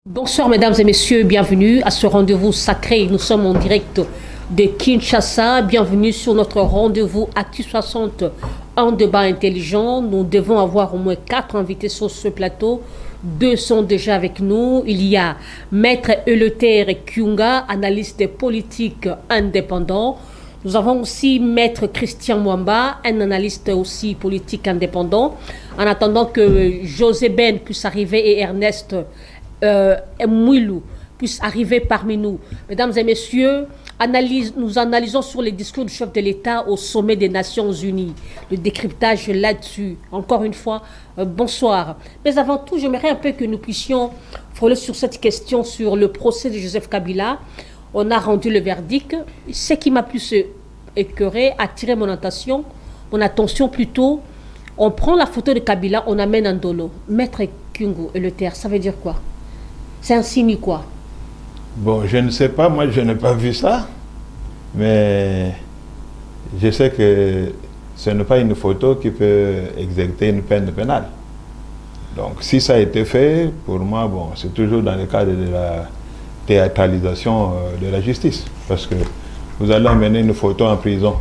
Bonsoir mesdames et messieurs, bienvenue à ce rendez-vous sacré. Nous sommes en direct de Kinshasa. Bienvenue sur notre rendez-vous Actu 60, un débat intelligent. Nous devons avoir au moins 4 invités sur ce plateau. 2 sont déjà avec nous. Il y a Maître Eleuthère Kyunga, analyste politique indépendant. Nous avons aussi Maître Christian Mwamba, un analyste aussi politique indépendant. En attendant que José Ben puisse arriver et Ernest Mouilou puisse arriver parmi nous. Mesdames et messieurs, nous analysons sur les discours du chef de l'État au sommet des Nations Unies. Le décryptage là-dessus. Encore une fois, bonsoir. Mais avant tout, j'aimerais un peu que nous puissions frôler sur cette question sur le procès de Joseph Kabila. On a rendu le verdict. Ce qui m'a plus écœuré, attiré mon attention plutôt, on prend la photo de Kabila, on amène un dolo. Maître Kyungu et le terre, ça veut dire quoi? C'est un signe quoi? Bon, je ne sais pas, moi je n'ai pas vu ça, mais je sais que ce n'est pas une photo qui peut exécuter une peine pénale. Donc si ça a été fait, pour moi, bon, c'est toujours dans le cadre de la théâtralisation de la justice. Parce que vous allez amener une photo en prison.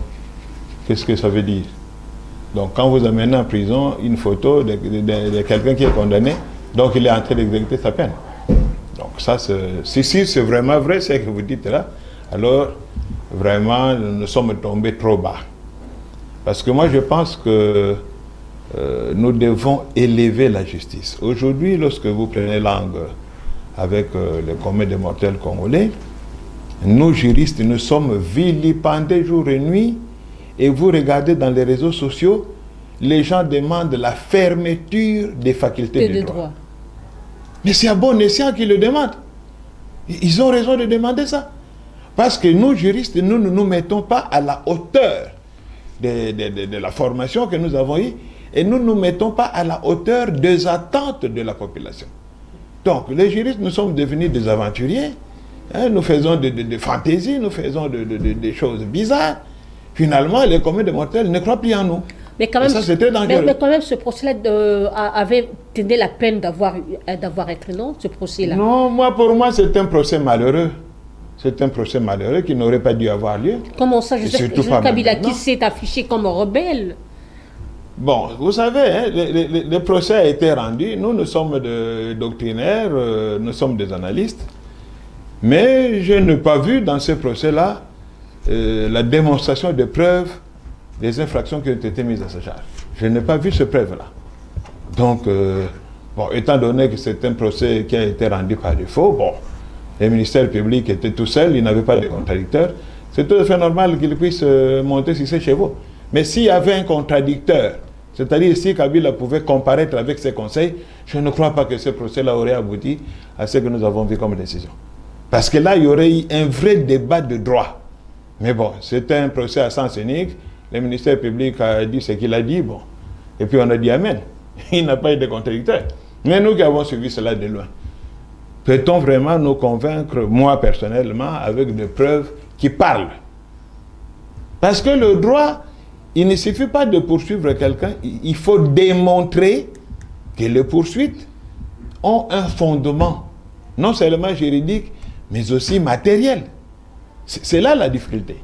Qu'est-ce que ça veut dire? Donc quand vous amenez en prison une photo de quelqu'un qui est condamné, donc il est en train d'exécuter sa peine. Donc ça, si c'est vraiment vrai ce que vous dites là, alors vraiment nous sommes tombés trop bas. Parce que moi je pense que nous devons élever la justice. Aujourd'hui, lorsque vous prenez langue avec le commun des mortels congolais, nous juristes, nous sommes vilipendés jour et nuit. Et vous regardez dans les réseaux sociaux, les gens demandent la fermeture des facultés de droit. Mais c'est à bon escient qu'ils le demandent. Ils ont raison de demander ça. Parce que nous, juristes, nous ne nous mettons pas à la hauteur de la formation que nous avons eue et nous ne nous mettons pas à la hauteur des attentes de la population. Donc, les juristes, nous sommes devenus des aventuriers. Hein, nous faisons des fantaisies, nous faisons des choses bizarres. Finalement, les communs des mortels ne croient plus en nous. Mais quand même, ça, c'était dangereux. Mais quand même, ce procès-là avait tenu la peine d'avoir été, non, ce procès-là? Non, pour moi, c'est un procès malheureux. C'est un procès malheureux qui n'aurait pas dû avoir lieu. Comment ça, Joseph Kabila, qui s'est affiché comme rebelle? Bon, vous savez, hein, le procès a été rendu. Nous sommes des doctrinaires, nous sommes des analystes. Mais je n'ai pas vu dans ce procès-là la démonstration de preuves des infractions qui ont été mises à sa charge. Je n'ai pas vu ces preuves-là. Donc, bon, étant donné que c'est un procès qui a été rendu par défaut, bon, le ministère public était tout seul, il n'avait pas de contradicteur. C'est tout à fait normal qu'il puisse monter sur ses chevaux. Mais s'il y avait un contradicteur, c'est-à-dire si Kabila pouvait comparaître avec ses conseils, je ne crois pas que ce procès-là aurait abouti à ce que nous avons vu comme décision. Parce que là, il y aurait eu un vrai débat de droit. Mais bon, c'était un procès à sens unique. Le ministère public a dit ce qu'il a dit, bon. Et puis on a dit Amen. Il n'a pas eu de contradicteur. Mais nous qui avons suivi cela de loin, peut-on vraiment nous convaincre, moi personnellement, avec des preuves qui parlent? Parce que le droit, il ne suffit pas de poursuivre quelqu'un, il faut démontrer que les poursuites ont un fondement, non seulement juridique, mais aussi matériel. C'est là la difficulté.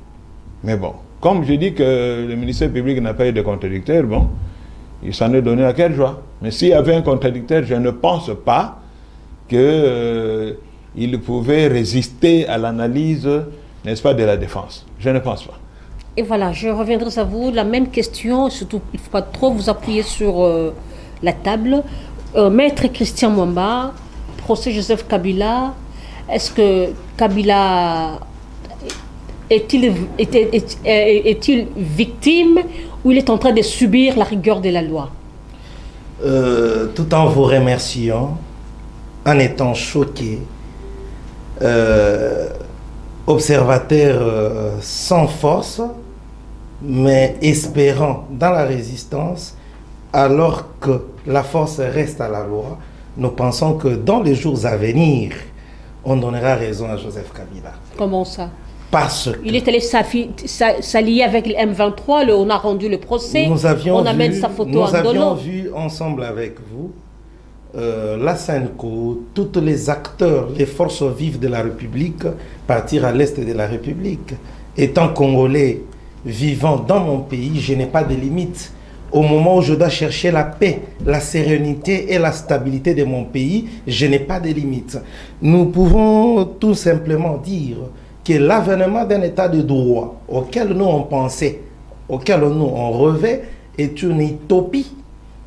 Mais bon, comme je dis que le ministère public n'a pas eu de contradicteur, bon, il s'en est donné à quelle joie. Mais s'il y avait un contradicteur, je ne pense pas qu'il pouvait résister à l'analyse, n'est-ce pas, de la défense. Je ne pense pas. Et voilà, je reviendrai à vous. La même question, surtout, il ne faut pas trop vous appuyer sur la table. Maître Christian Mwamba, procès Joseph Kabila, est-ce que Kabila est-il victime ou il est en train de subir la rigueur de la loi? Tout en vous remerciant, en étant choqué, observateur sans force, mais espérant dans la résistance, alors que la force reste à la loi, nous pensons que dans les jours à venir, on donnera raison à Joseph Kabila. Comment ça? Parce que il est allé s'allier avec le M23, on a rendu le procès, on amène sa photo en dolo. Nous avions vu ensemble avec vous la SENCO, tous les acteurs, les forces vives de la République, partir à l'est de la République. Étant Congolais, vivant dans mon pays, je n'ai pas de limites. Au moment où je dois chercher la paix, la sérénité et la stabilité de mon pays, je n'ai pas de limites. Nous pouvons tout simplement dire que l'avènement d'un état de droit auquel nous on pensait, auquel nous on rêvait, est une utopie,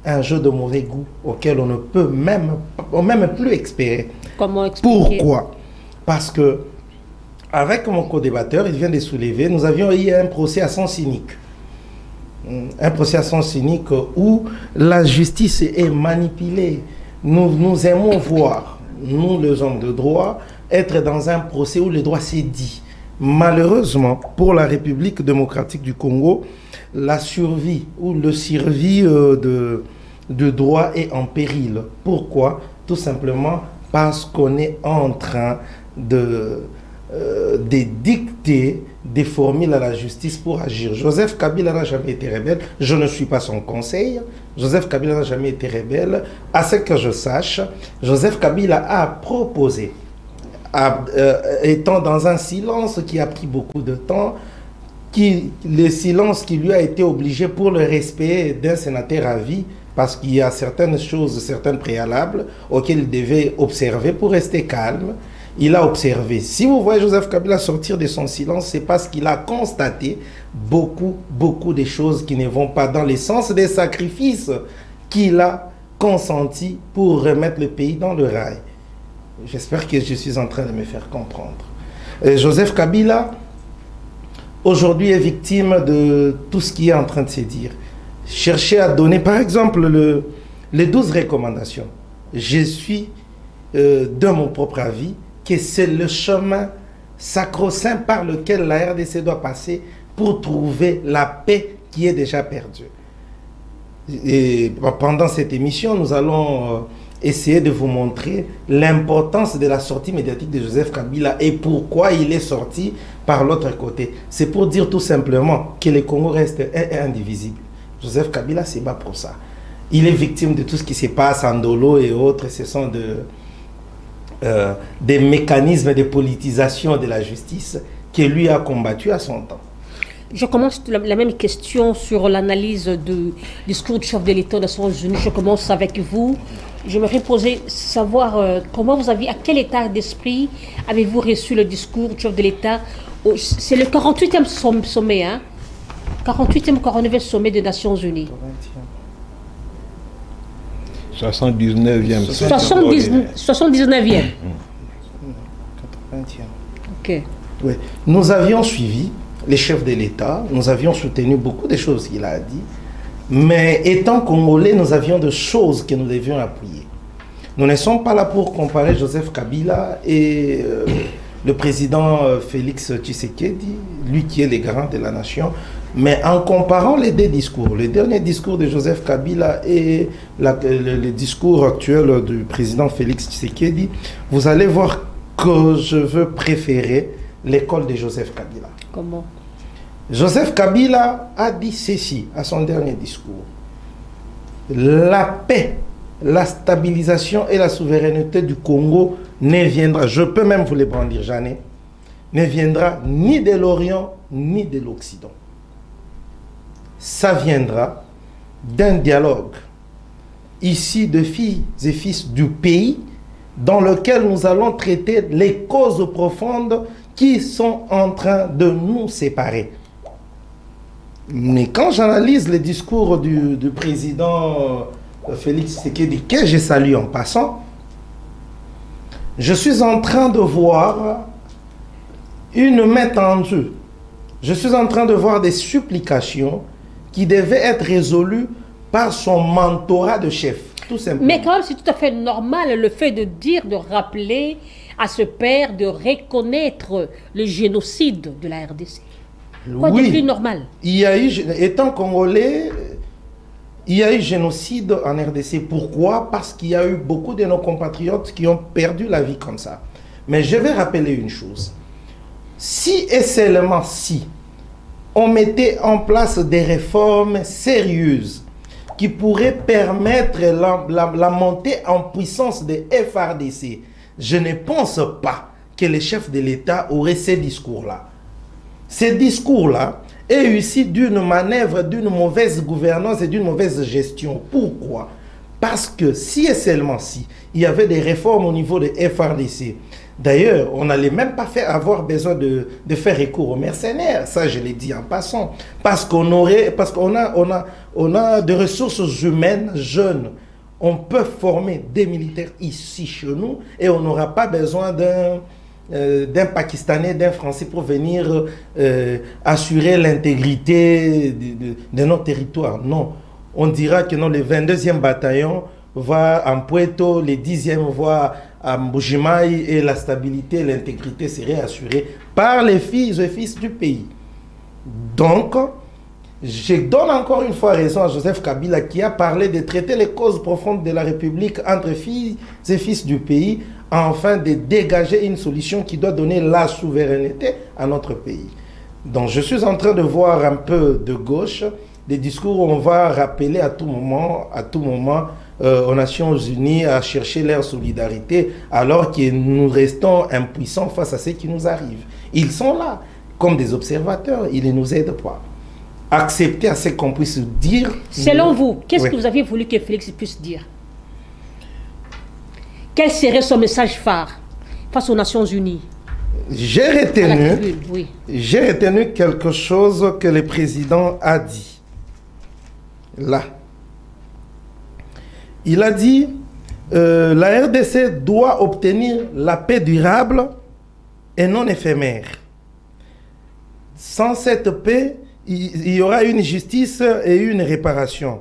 un jeu de mauvais goût auquel on ne peut même plus espérer. Comment expliquer? Pourquoi? Parce que, avec mon co-débatteur, il vient de soulever, nous avions eu un procès à sens cynique. Un procès à sens cynique où la justice est manipulée. Nous aimons voir, nous les hommes de droit, être dans un procès où le droit s'est dit. Malheureusement, pour la République démocratique du Congo, la survie ou le survie de droit est en péril. Pourquoi? Tout simplement parce qu'on est en train de dicter des formules à la justice pour agir. Joseph Kabila n'a jamais été rebelle. Je ne suis pas son conseil. Joseph Kabila n'a jamais été rebelle. À ce que je sache, Joseph Kabila a proposé, étant dans un silence qui a pris beaucoup de temps, le silence qui lui a été obligé pour le respect d'un sénateur à vie, parce qu'il y a certaines choses, certains préalables auxquels il devait observer pour rester calme. Il a observé. Si vous voyez Joseph Kabila sortir de son silence, c'est parce qu'il a constaté beaucoup de choses qui ne vont pas dans le sens des sacrifices qu'il a consentis pour remettre le pays dans le rail. J'espère que je suis en train de me faire comprendre. Joseph Kabila, aujourd'hui, est victime de tout ce qui est en train de se dire. Chercher à donner, par exemple, les 12 recommandations. Je suis, de mon propre avis, que c'est le chemin sacro-saint par lequel la RDC doit passer pour trouver la paix qui est déjà perdue. Et pendant cette émission, nous allons essayer de vous montrer l'importance de la sortie médiatique de Joseph Kabila et pourquoi il est sorti par l'autre côté. C'est pour dire tout simplement que le Congo reste indivisible. Joseph Kabila se bat pour ça. Il est victime de tout ce qui se passe en Ndolo et autres. Ce sont des mécanismes de politisation de la justice que lui a combattu à son temps. Je commence la même question sur l'analyse du discours du chef de l'État des Nations Unies. Je commence avec vous. J'aimerais savoir comment vous avez, à quel état d'esprit avez-vous reçu le discours du chef de l'État? C'est le 48e sommet, hein? 48e, 49e sommet des Nations Unies. 79e. 79e. Ok. Oui. Nous avions suivi les chefs de l'État, nous avions soutenu beaucoup de choses qu'il a dit, mais étant Congolais, nous avions des choses que nous devions appuyer. Nous ne sommes pas là pour comparer Joseph Kabila et le président Félix Tshisekedi, lui qui est le garant de la nation, mais en comparant les deux discours, le dernier discours de Joseph Kabila et le discours actuel du président Félix Tshisekedi, vous allez voir que je veux préférer l'école de Joseph Kabila. Comment? Joseph Kabila a dit ceci à son dernier discours. La paix, la stabilisation et la souveraineté du Congo ne viendra, je peux même vous les brandir, Jeanne, ne viendra ni de l'Orient ni de l'Occident. Ça viendra d'un dialogue ici de filles et fils du pays dans lequel nous allons traiter les causes profondes qui sont en train de nous séparer. Mais quand j'analyse le discours du président Félix Tshisekedi, que je salue en passant, je suis en train de voir une main tendue. Je suis en train de voir des supplications qui devaient être résolues par son mentorat de chef, tout simplement. Mais quand même, c'est tout à fait normal le fait de dire, de rappeler à ce père de reconnaître le génocide de la RDC. Quoi de plus normal? Il y a eu, étant congolais, il y a eu génocide en RDC. Pourquoi? Parce qu'il y a eu beaucoup de nos compatriotes qui ont perdu la vie comme ça. Mais je vais rappeler une chose. Si et seulement si on mettait en place des réformes sérieuses qui pourrait permettre la montée en puissance des FRDC. Je ne pense pas que les chefs de l'État auraient ces discours-là. Ces discours-là est issu d'une manœuvre, d'une mauvaise gouvernance et d'une mauvaise gestion. Pourquoi? Parce que si et seulement si il y avait des réformes au niveau des FRDC, d'ailleurs, on n'allait même pas avoir besoin de faire recours aux mercenaires. Ça, je l'ai dit en passant. Parce qu'on a des ressources humaines jeunes. On peut former des militaires ici chez nous et on n'aura pas besoin d'un Pakistanais, d'un Français pour venir assurer l'intégrité de notre territoire. Non. On dira que non, le 22e bataillon va en Puerto, le 10e va à Mbujimaï et la stabilité et l'intégrité seraient assurées par les filles et fils du pays. Donc, je donne encore une fois raison à Joseph Kabila qui a parlé de traiter les causes profondes de la République entre filles et fils du pays afin de dégager une solution qui doit donner la souveraineté à notre pays. Donc, je suis en train de voir un peu de gauche des discours où on va rappeler à tout moment aux Nations Unies à chercher leur solidarité alors que nous restons impuissants face à ce qui nous arrive. Ils sont là comme des observateurs, ils ne nous aident pas. Accepter à ce qu'on puisse dire. Selon vous, qu'est-ce que vous aviez voulu que Félix puisse dire? Quel serait son message phare face aux Nations Unies? J'ai retenu quelque chose que le président a dit. Là. Il a dit la RDC doit obtenir la paix durable et non éphémère. Sans cette paix, il y aura une justice et une réparation.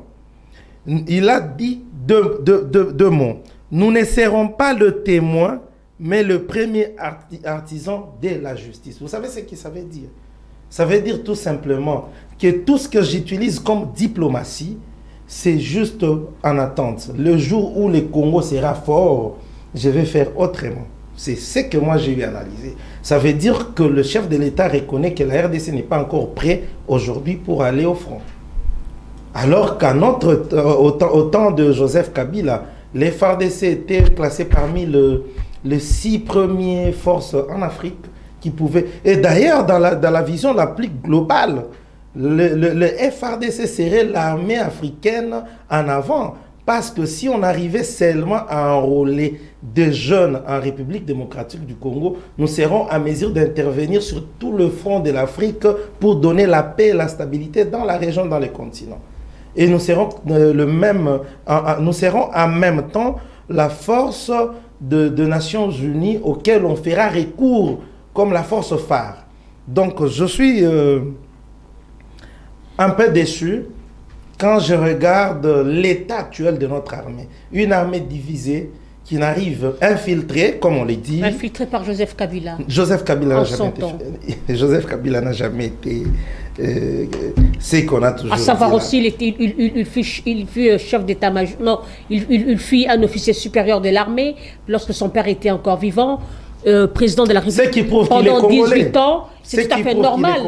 Il a dit deux mots. Nous ne serons pas le témoin, mais le premier artisan de la justice. Vous savez ce que ça veut dire? Ça veut dire tout simplement que tout ce que j'utilise comme diplomatie, c'est juste en attente. Le jour où le Congo sera fort, je vais faire autrement. C'est ce que moi j'ai eu analysé. Ça veut dire que le chef de l'État reconnaît que la RDC n'est pas encore prêt aujourd'hui pour aller au front. Alors au temps de Joseph Kabila, les FARDC étaient classés parmi les 6 premières forces en Afrique qui pouvaient... Et d'ailleurs, dans la vision la plus globale, le FARDC serait l'armée africaine en avant. Parce que si on arrivait seulement à enrôler des jeunes en République démocratique du Congo, nous serons à mesure d'intervenir sur tout le front de l'Afrique pour donner la paix et la stabilité dans la région, dans le continent. Et nous serons, nous serons en même temps la force de Nations Unies auquel on fera recours comme la force phare. Donc je suis un peu déçu quand je regarde l'état actuel de notre armée. Une armée divisée qui n'arrive infiltrée, comme on l'a dit. Infiltrée par Joseph Kabila. Joseph Kabila n'a jamais été. Joseph Kabila n'a jamais été c'est qu'on a toujours. À savoir aussi, il fut chef d'état-major. Non, il fut un officier supérieur de l'armée lorsque son père était encore vivant, président de la République pendant 18 ans. C'est tout à fait normal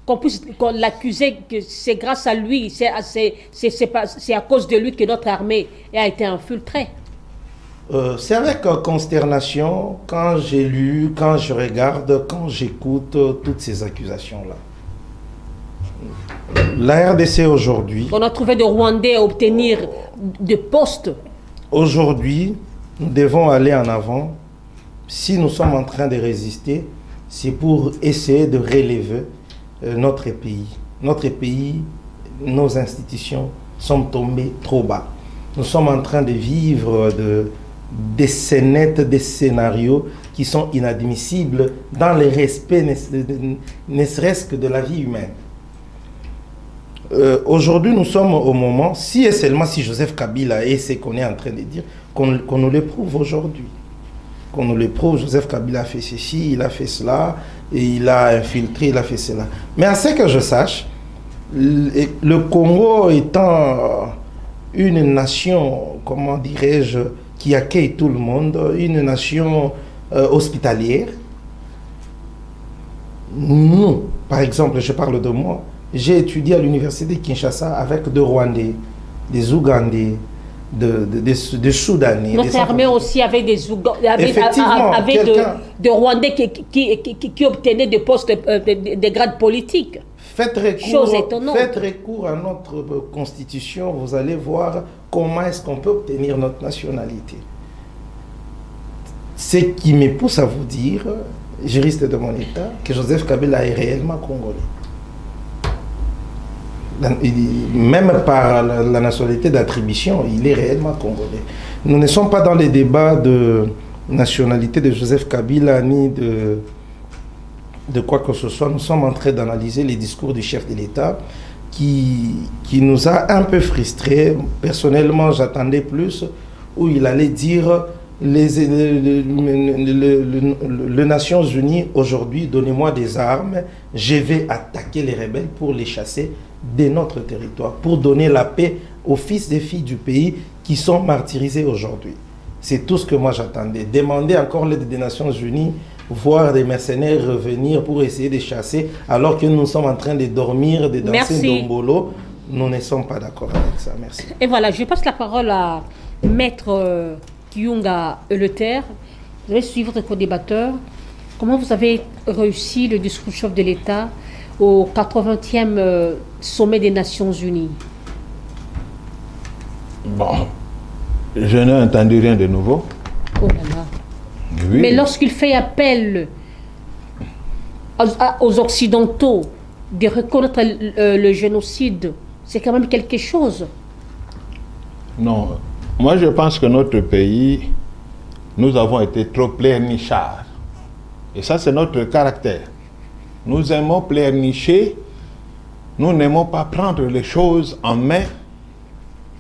qu'on l'accusait que c'est grâce à lui, c'est à cause de lui que notre armée a été infiltrée. C'est avec consternation quand j'ai lu, quand je regarde, quand j'écoute toutes ces accusations-là. La RDC aujourd'hui... On a trouvé des Rwandais à obtenir des postes. Aujourd'hui, nous devons aller en avant. Si nous sommes en train de résister, c'est pour essayer de relever notre pays. Notre pays, nos institutions sont tombées trop bas. Nous sommes en train de vivre des scénettes, des scénarios qui sont inadmissibles dans le respect ne serait-ce que de la vie humaine. Aujourd'hui, nous sommes au moment, si et seulement si Joseph Kabila est ce qu'on est en train de dire, qu'on nous le prouve aujourd'hui. Qu'on nous le prouve, Joseph Kabila a fait ceci, il a fait cela, et il a infiltré, il a fait cela. Mais à ce que je sache, le Congo étant une nation, comment dirais-je, qui accueille tout le monde, une nation hospitalière, nous, par exemple, je parle de moi, j'ai étudié à l'université de Kinshasa avec 2 Rwandais. des Ougandais, des Soudanais. Notre armée aussi avait des Rwandais qui obtenaient des postes, des grades politiques. Faites recours à notre constitution, vous allez voir comment est-ce qu'on peut obtenir notre nationalité. Ce qui me pousse à vous dire, juriste de mon État, que Joseph Kabila est réellement congolais. Même par la nationalité d'attribution, il est réellement congolais. Nous ne sommes pas dans les débats de nationalité de Joseph Kabila ni de quoi que ce soit. Nous sommes en train d'analyser les discours du chef de l'État qui nous a un peu frustrés. Personnellement, j'attendais plus, où il allait dire les Nations Unies aujourd'hui, donnez-moi des armes, je vais attaquer les rebelles pour les chasser de notre territoire, pour donner la paix aux fils et filles du pays qui sont martyrisés aujourd'hui. C'est tout ce que moi j'attendais. Demander encore l'aide des Nations Unies, voir des mercenaires revenir pour essayer de chasser, alors que nous sommes en train de dormir, de danser Dombolo, nous ne sommes pas d'accord avec ça. Merci. Et voilà, je passe la parole à Maître Kiunga Eleuther. Vous allez suivre votre co-débatteur. Comment vous avez réussi le discours du chef de l'État au 80e sommet des Nations Unies? Bon, je n'ai entendu rien de nouveau. Oh là là. Oui. Mais lorsqu'il fait appel aux Occidentaux de reconnaître le génocide, c'est quand même quelque chose. Non, moi je pense que notre pays, nous avons été trop pleurnichards. Et ça c'est notre caractère. Nous aimons pleurnicher, nous n'aimons pas prendre les choses en main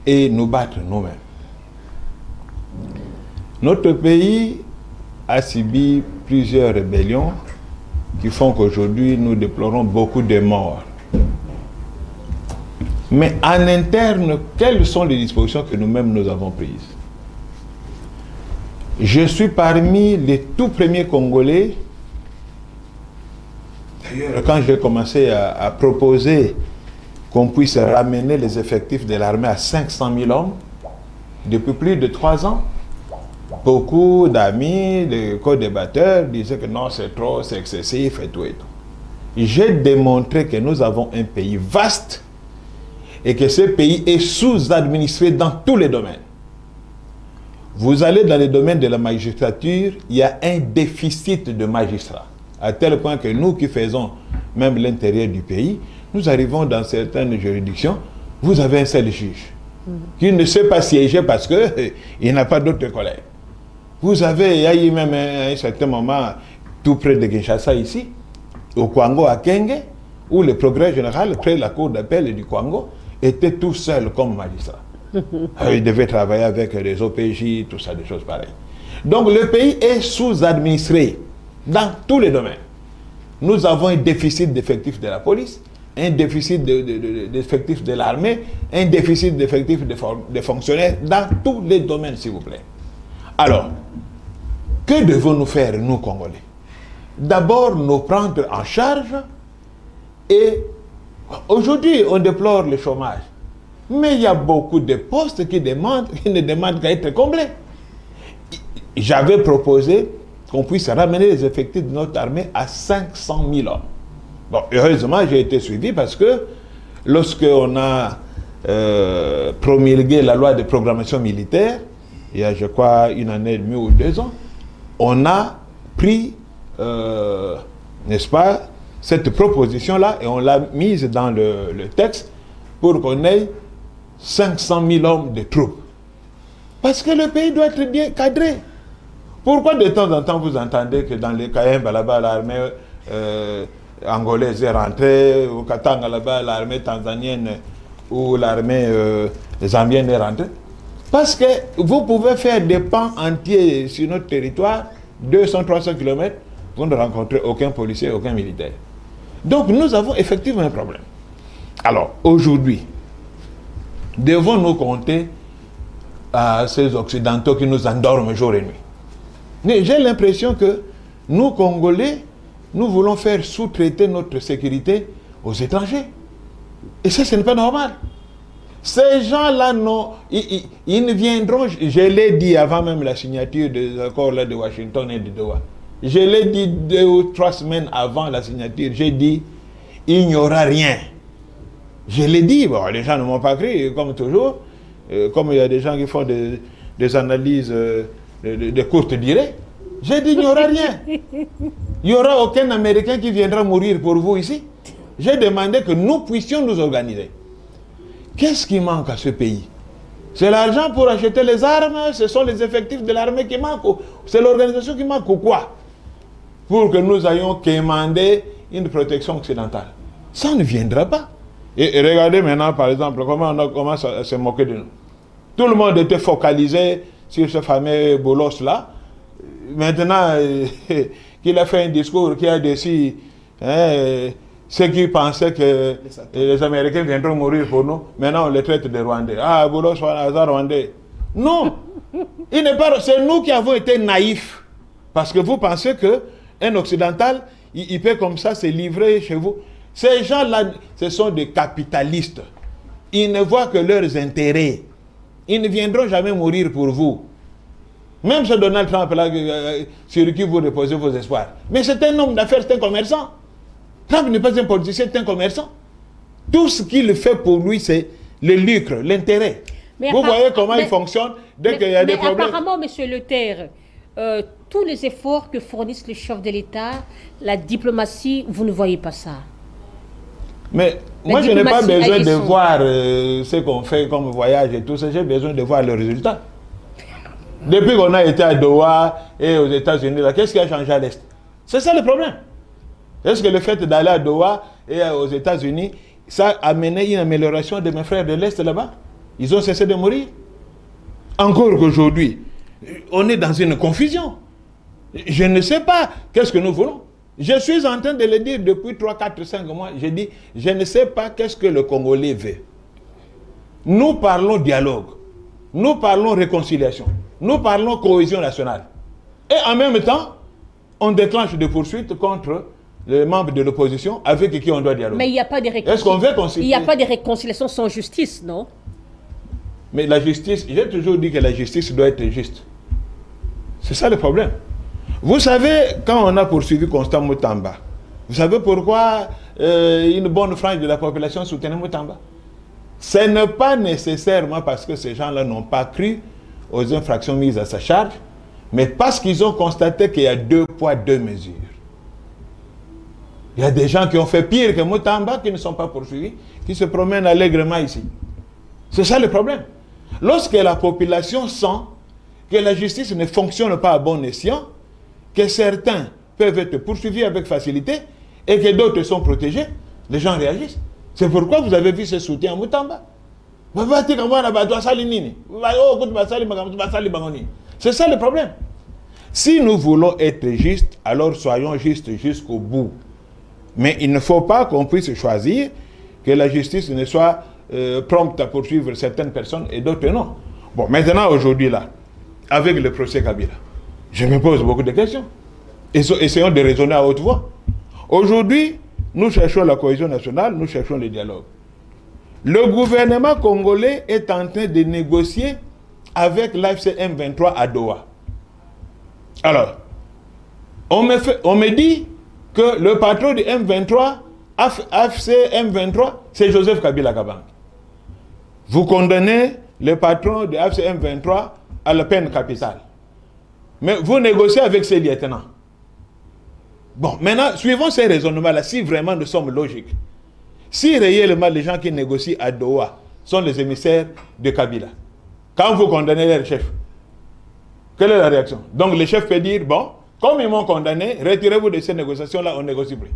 et nous battre nous-mêmes. Notre pays a subi plusieurs rébellions qui font qu'aujourd'hui nous déplorons beaucoup de morts. Mais en interne, quelles sont les dispositions que nous-mêmes nous avons prises? Je suis parmi les tout premiers Congolais. D'ailleurs, quand j'ai commencé à proposer qu'on puisse ramener les effectifs de l'armée à 500 000 hommes, depuis plus de 3 ans, beaucoup d'amis, de co-débatteurs disaient que non, c'est trop, c'est excessif et tout et tout. J'ai démontré que nous avons un pays vaste et que ce pays est sous-administré dans tous les domaines. Vous allez dans les domaines de la magistrature, il y a un déficit de magistrats, à tel point que nous qui faisons même l'intérieur du pays, nous arrivons dans certaines juridictions, vous avez un seul juge qui ne sait pas siéger parce qu'il n'a pas d'autres collègues. Vous avez, il y a eu même à un certain moment, tout près de Kinshasa ici, au Kwango à Kenge, où le progrès général, près de la cour d'appel du Kwango, était tout seul comme magistrat. Il devait travailler avec les OPJ, tout ça, des choses pareilles. Donc le pays est sous-administré dans tous les domaines. Nous avons un déficit d'effectifs de la police, un déficit d'effectifs de l'armée, un déficit d'effectifs de fonctionnaires dans tous les domaines, s'il vous plaît. Alors, que devons-nous faire, nous, Congolais? D'abord, nous prendre en charge et aujourd'hui, on déplore le chômage. Mais il y a beaucoup de postes qui ne demandent qu'à être comblés. J'avais proposé qu'on puisse ramener les effectifs de notre armée à 500 000 hommes. Bon, heureusement, j'ai été suivi parce que lorsqu'on a promulgué la loi de programmation militaire, il y a, je crois, 1 année et demie ou 2 ans, on a pris, n'est-ce pas, cette proposition-là et on l'a mise dans le texte pour qu'on ait 500 000 hommes de troupes. Parce que le pays doit être bien cadré. Pourquoi de temps en temps vous entendez que dans les Kayemba là-bas, l'armée angolaise est rentrée, au Katanga là-bas, l'armée tanzanienne ou l'armée zambienne est rentrée? Parce que vous pouvez faire des pans entiers sur notre territoire, 200-300 km, vous ne rencontrez aucun policier, aucun militaire. Donc nous avons effectivement un problème. Alors aujourd'hui, devons-nous compter à ces Occidentaux qui nous endorment jour et nuit? Mais j'ai l'impression que nous, Congolais, nous voulons faire sous-traiter notre sécurité aux étrangers. Et ça, ce n'est pas normal. Ces gens-là, non, ils ne viendront, je l'ai dit avant même la signature des accords là de Washington et de Doha. Je l'ai dit 2 ou 3 semaines avant la signature, j'ai dit, il n'y aura rien. Je l'ai dit, bon, les gens ne m'ont pas cru, comme toujours, comme il y a des gens qui font des analyses de courte durée. J'ai dit, il n'y aura rien. Il n'y aura aucun Américain qui viendra mourir pour vous ici. J'ai demandé que nous puissions nous organiser. Qu'est-ce qui manque à ce pays? C'est l'argent pour acheter les armes, ce sont les effectifs de l'armée qui manquent, c'est l'organisation qui manque ou quoi? Pour que nous ayons quémander une protection occidentale. Ça ne viendra pas. Et regardez maintenant, par exemple, comment on commence à se moquer de nous. Tout le monde était focalisé sur ce fameux bolos-là. Maintenant, qu'il a fait un discours qui a décidé... ceux qui pensaient que les Américains viendront mourir pour nous, maintenant on les traite de Rwandais. Ah, Bolos, Rwandais. Non, c'est nous qui avons été naïfs. Parce que vous pensez qu'un occidental, il peut comme ça se livrer chez vous. Ces gens-là, ce sont des capitalistes. Ils ne voient que leurs intérêts. Ils ne viendront jamais mourir pour vous. Même ce Donald Trump là, sur qui vous reposez vos espoirs. Mais c'est un homme d'affaires, c'est un commerçant. Trump n'est pas un politicien, c'est un commerçant. Tout ce qu'il fait pour lui, c'est le lucre, l'intérêt. Vous voyez comment il fonctionne dès qu'il y a des problèmes. Mais apparemment, M. Leterre, tous les efforts que fournissent les chefs de l'État, la diplomatie, vous ne voyez pas ça. Mais moi, je n'ai pas besoin de voir ce qu'on fait comme voyage et tout ça. J'ai besoin de voir le résultat. Depuis qu'on a été à Doha et aux États-Unis, qu'est-ce qui a changé à l'Est? C'est ça le problème. Est-ce que le fait d'aller à Doha et aux États-Unis, ça a amené une amélioration de mes frères de l'Est là-bas? Ils ont cessé de mourir. Encore qu'aujourd'hui, on est dans une confusion. Je ne sais pas qu'est-ce que nous voulons. Je suis en train de le dire depuis 3, 4, 5 mois. Je dis, je ne sais pas qu'est-ce que le Congolais veut. Nous parlons dialogue. Nous parlons réconciliation. Nous parlons cohésion nationale. Et en même temps, on déclenche des poursuites contre les membres de l'opposition avec qui on doit dialoguer. Mais il n'y a pas de réconciliation. Est-ce qu'on veut concilier? Il n'y a pas de réconciliation sans justice, non? Mais la justice, j'ai toujours dit que la justice doit être juste. C'est ça le problème. Vous savez, quand on a poursuivi Constant Mutamba, vous savez pourquoi une bonne frange de la population soutenait Mutamba? Ce n'est pas nécessairement parce que ces gens-là n'ont pas cru aux infractions mises à sa charge, mais parce qu'ils ont constaté qu'il y a 2 poids, 2 mesures. Il y a des gens qui ont fait pire que Mutamba, qui ne sont pas poursuivis, qui se promènent allègrement ici. C'est ça le problème. Lorsque la population sent que la justice ne fonctionne pas à bon escient, que certains peuvent être poursuivis avec facilité et que d'autres sont protégés, les gens réagissent. C'est pourquoi vous avez vu ce soutien à Mutamba. C'est ça le problème. Si nous voulons être justes, alors soyons justes jusqu'au bout. Mais il ne faut pas qu'on puisse choisir que la justice ne soit prompte à poursuivre certaines personnes et d'autres non. Bon, maintenant, aujourd'hui, là, avec le procès Kabila, je me pose beaucoup de questions. Essayons de raisonner à haute voix. Aujourd'hui, nous cherchons la cohésion nationale, nous cherchons le dialogue. Le gouvernement congolais est en train de négocier avec l'AFC M23 à Doha. Alors, on me dit que le patron du M23, AFC M23, c'est Joseph Kabila Kabange. Vous condamnez le patron de AFC M23 à la peine capitale. Mais vous négociez avec ses lieutenants. Bon, maintenant, suivons ces raisonnements-là, si vraiment nous sommes logiques. Si réellement les gens qui négocient à Doha sont les émissaires de Kabila, quand vous condamnez leur chef, quelle est la réaction? Donc le chef peut dire, bon, comme ils m'ont condamné, retirez-vous de ces négociations-là, on ne négocie plus.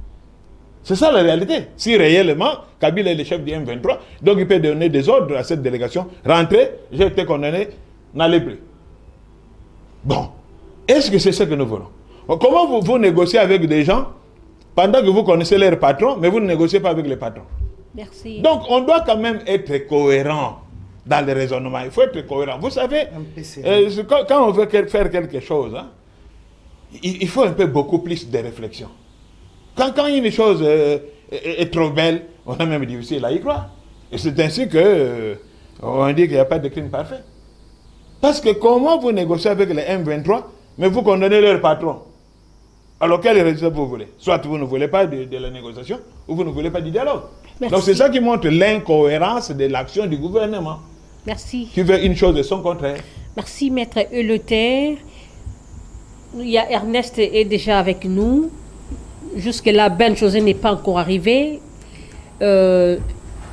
C'est ça la réalité. Si réellement, Kabila est le chef du M23, donc il peut donner des ordres à cette délégation, rentrez, j'ai été condamné, n'allez plus. Bon, est-ce que c'est ce que nous voulons? Comment vous négociez avec des gens pendant que vous connaissez leur patron, mais vous ne négociez pas avec les patrons? Merci. Donc, on doit quand même être cohérent dans le raisonnement. Il faut être cohérent. Vous savez, quand on veut faire quelque chose, hein, il faut un peu beaucoup plus de réflexion. Quand une chose est trop belle, on a même difficile à y croire. Et c'est ainsi que On dit qu'il n'y a pas de crime parfait. Parce que comment vous négociez avec les M23, mais vous condamnez leur patron? Alors quel résultat vous voulez? Soit vous ne voulez pas de la négociation, ou vous ne voulez pas du dialogue. Merci. Donc c'est ça qui montre l'incohérence de l'action du gouvernement. Merci. Qui veut une chose de son contraire. Merci, Maître Eleuther. Il y a Ernest est déjà avec nous. Jusque-là, Ben José n'est pas encore arrivé.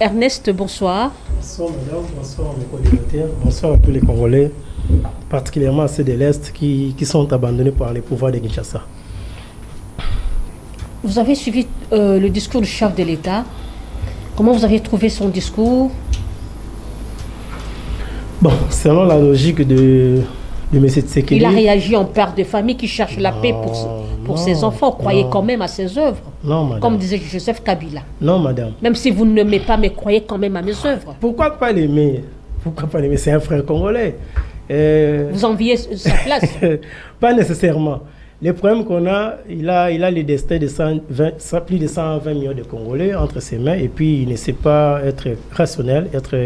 Ernest, bonsoir. Bonsoir madame, bonsoir mes co-débatteurs, bonsoir à tous les Congolais, particulièrement à ceux de l'Est qui sont abandonnés par les pouvoirs de Kinshasa. Vous avez suivi le discours du chef de l'État. Comment vous avez trouvé son discours? Bon, selon la logique de M. Tshisekedi... Il a réagi en père de famille qui cherche la paix pour ses enfants. Croyez quand même à ses œuvres. Non, madame. Comme disait Joseph Kabila. Non, madame. Même si vous ne m'aimez pas, mais croyez quand même à mes œuvres. Pourquoi pas l'aimer? Pourquoi pas l'aimer? C'est un frère congolais. Vous enviez sa place? Pas nécessairement. Le problème qu'on a, il a le destin de plus de 120 millions de Congolais entre ses mains, et puis il ne sait pas être rationnel, être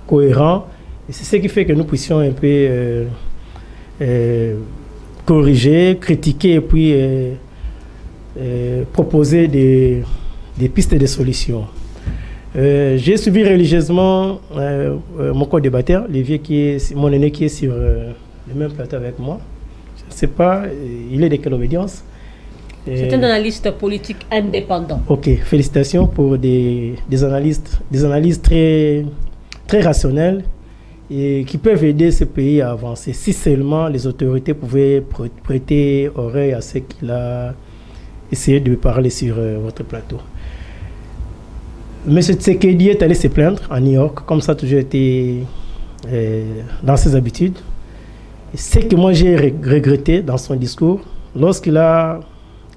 cohérent. Et c'est ce qui fait que nous puissions un peu corriger, critiquer, et puis proposer des pistes de solutions. J'ai suivi religieusement mon co-débatteur, mon aîné qui est sur le même plateau avec moi. Je ne sais pas, il est de quelle obédience? C'est un analyste politique indépendant. Ok, félicitations pour des analystes très, très rationnelles et qui peuvent aider ce pays à avancer. Si seulement les autorités pouvaient prêter oreille à ce qu'il a essayé de parler sur votre plateau. M. Tshisekedi est allé se plaindre à New York, comme ça a toujours été dans ses habitudes. Ce que moi j'ai regretté dans son discours, lorsqu'il a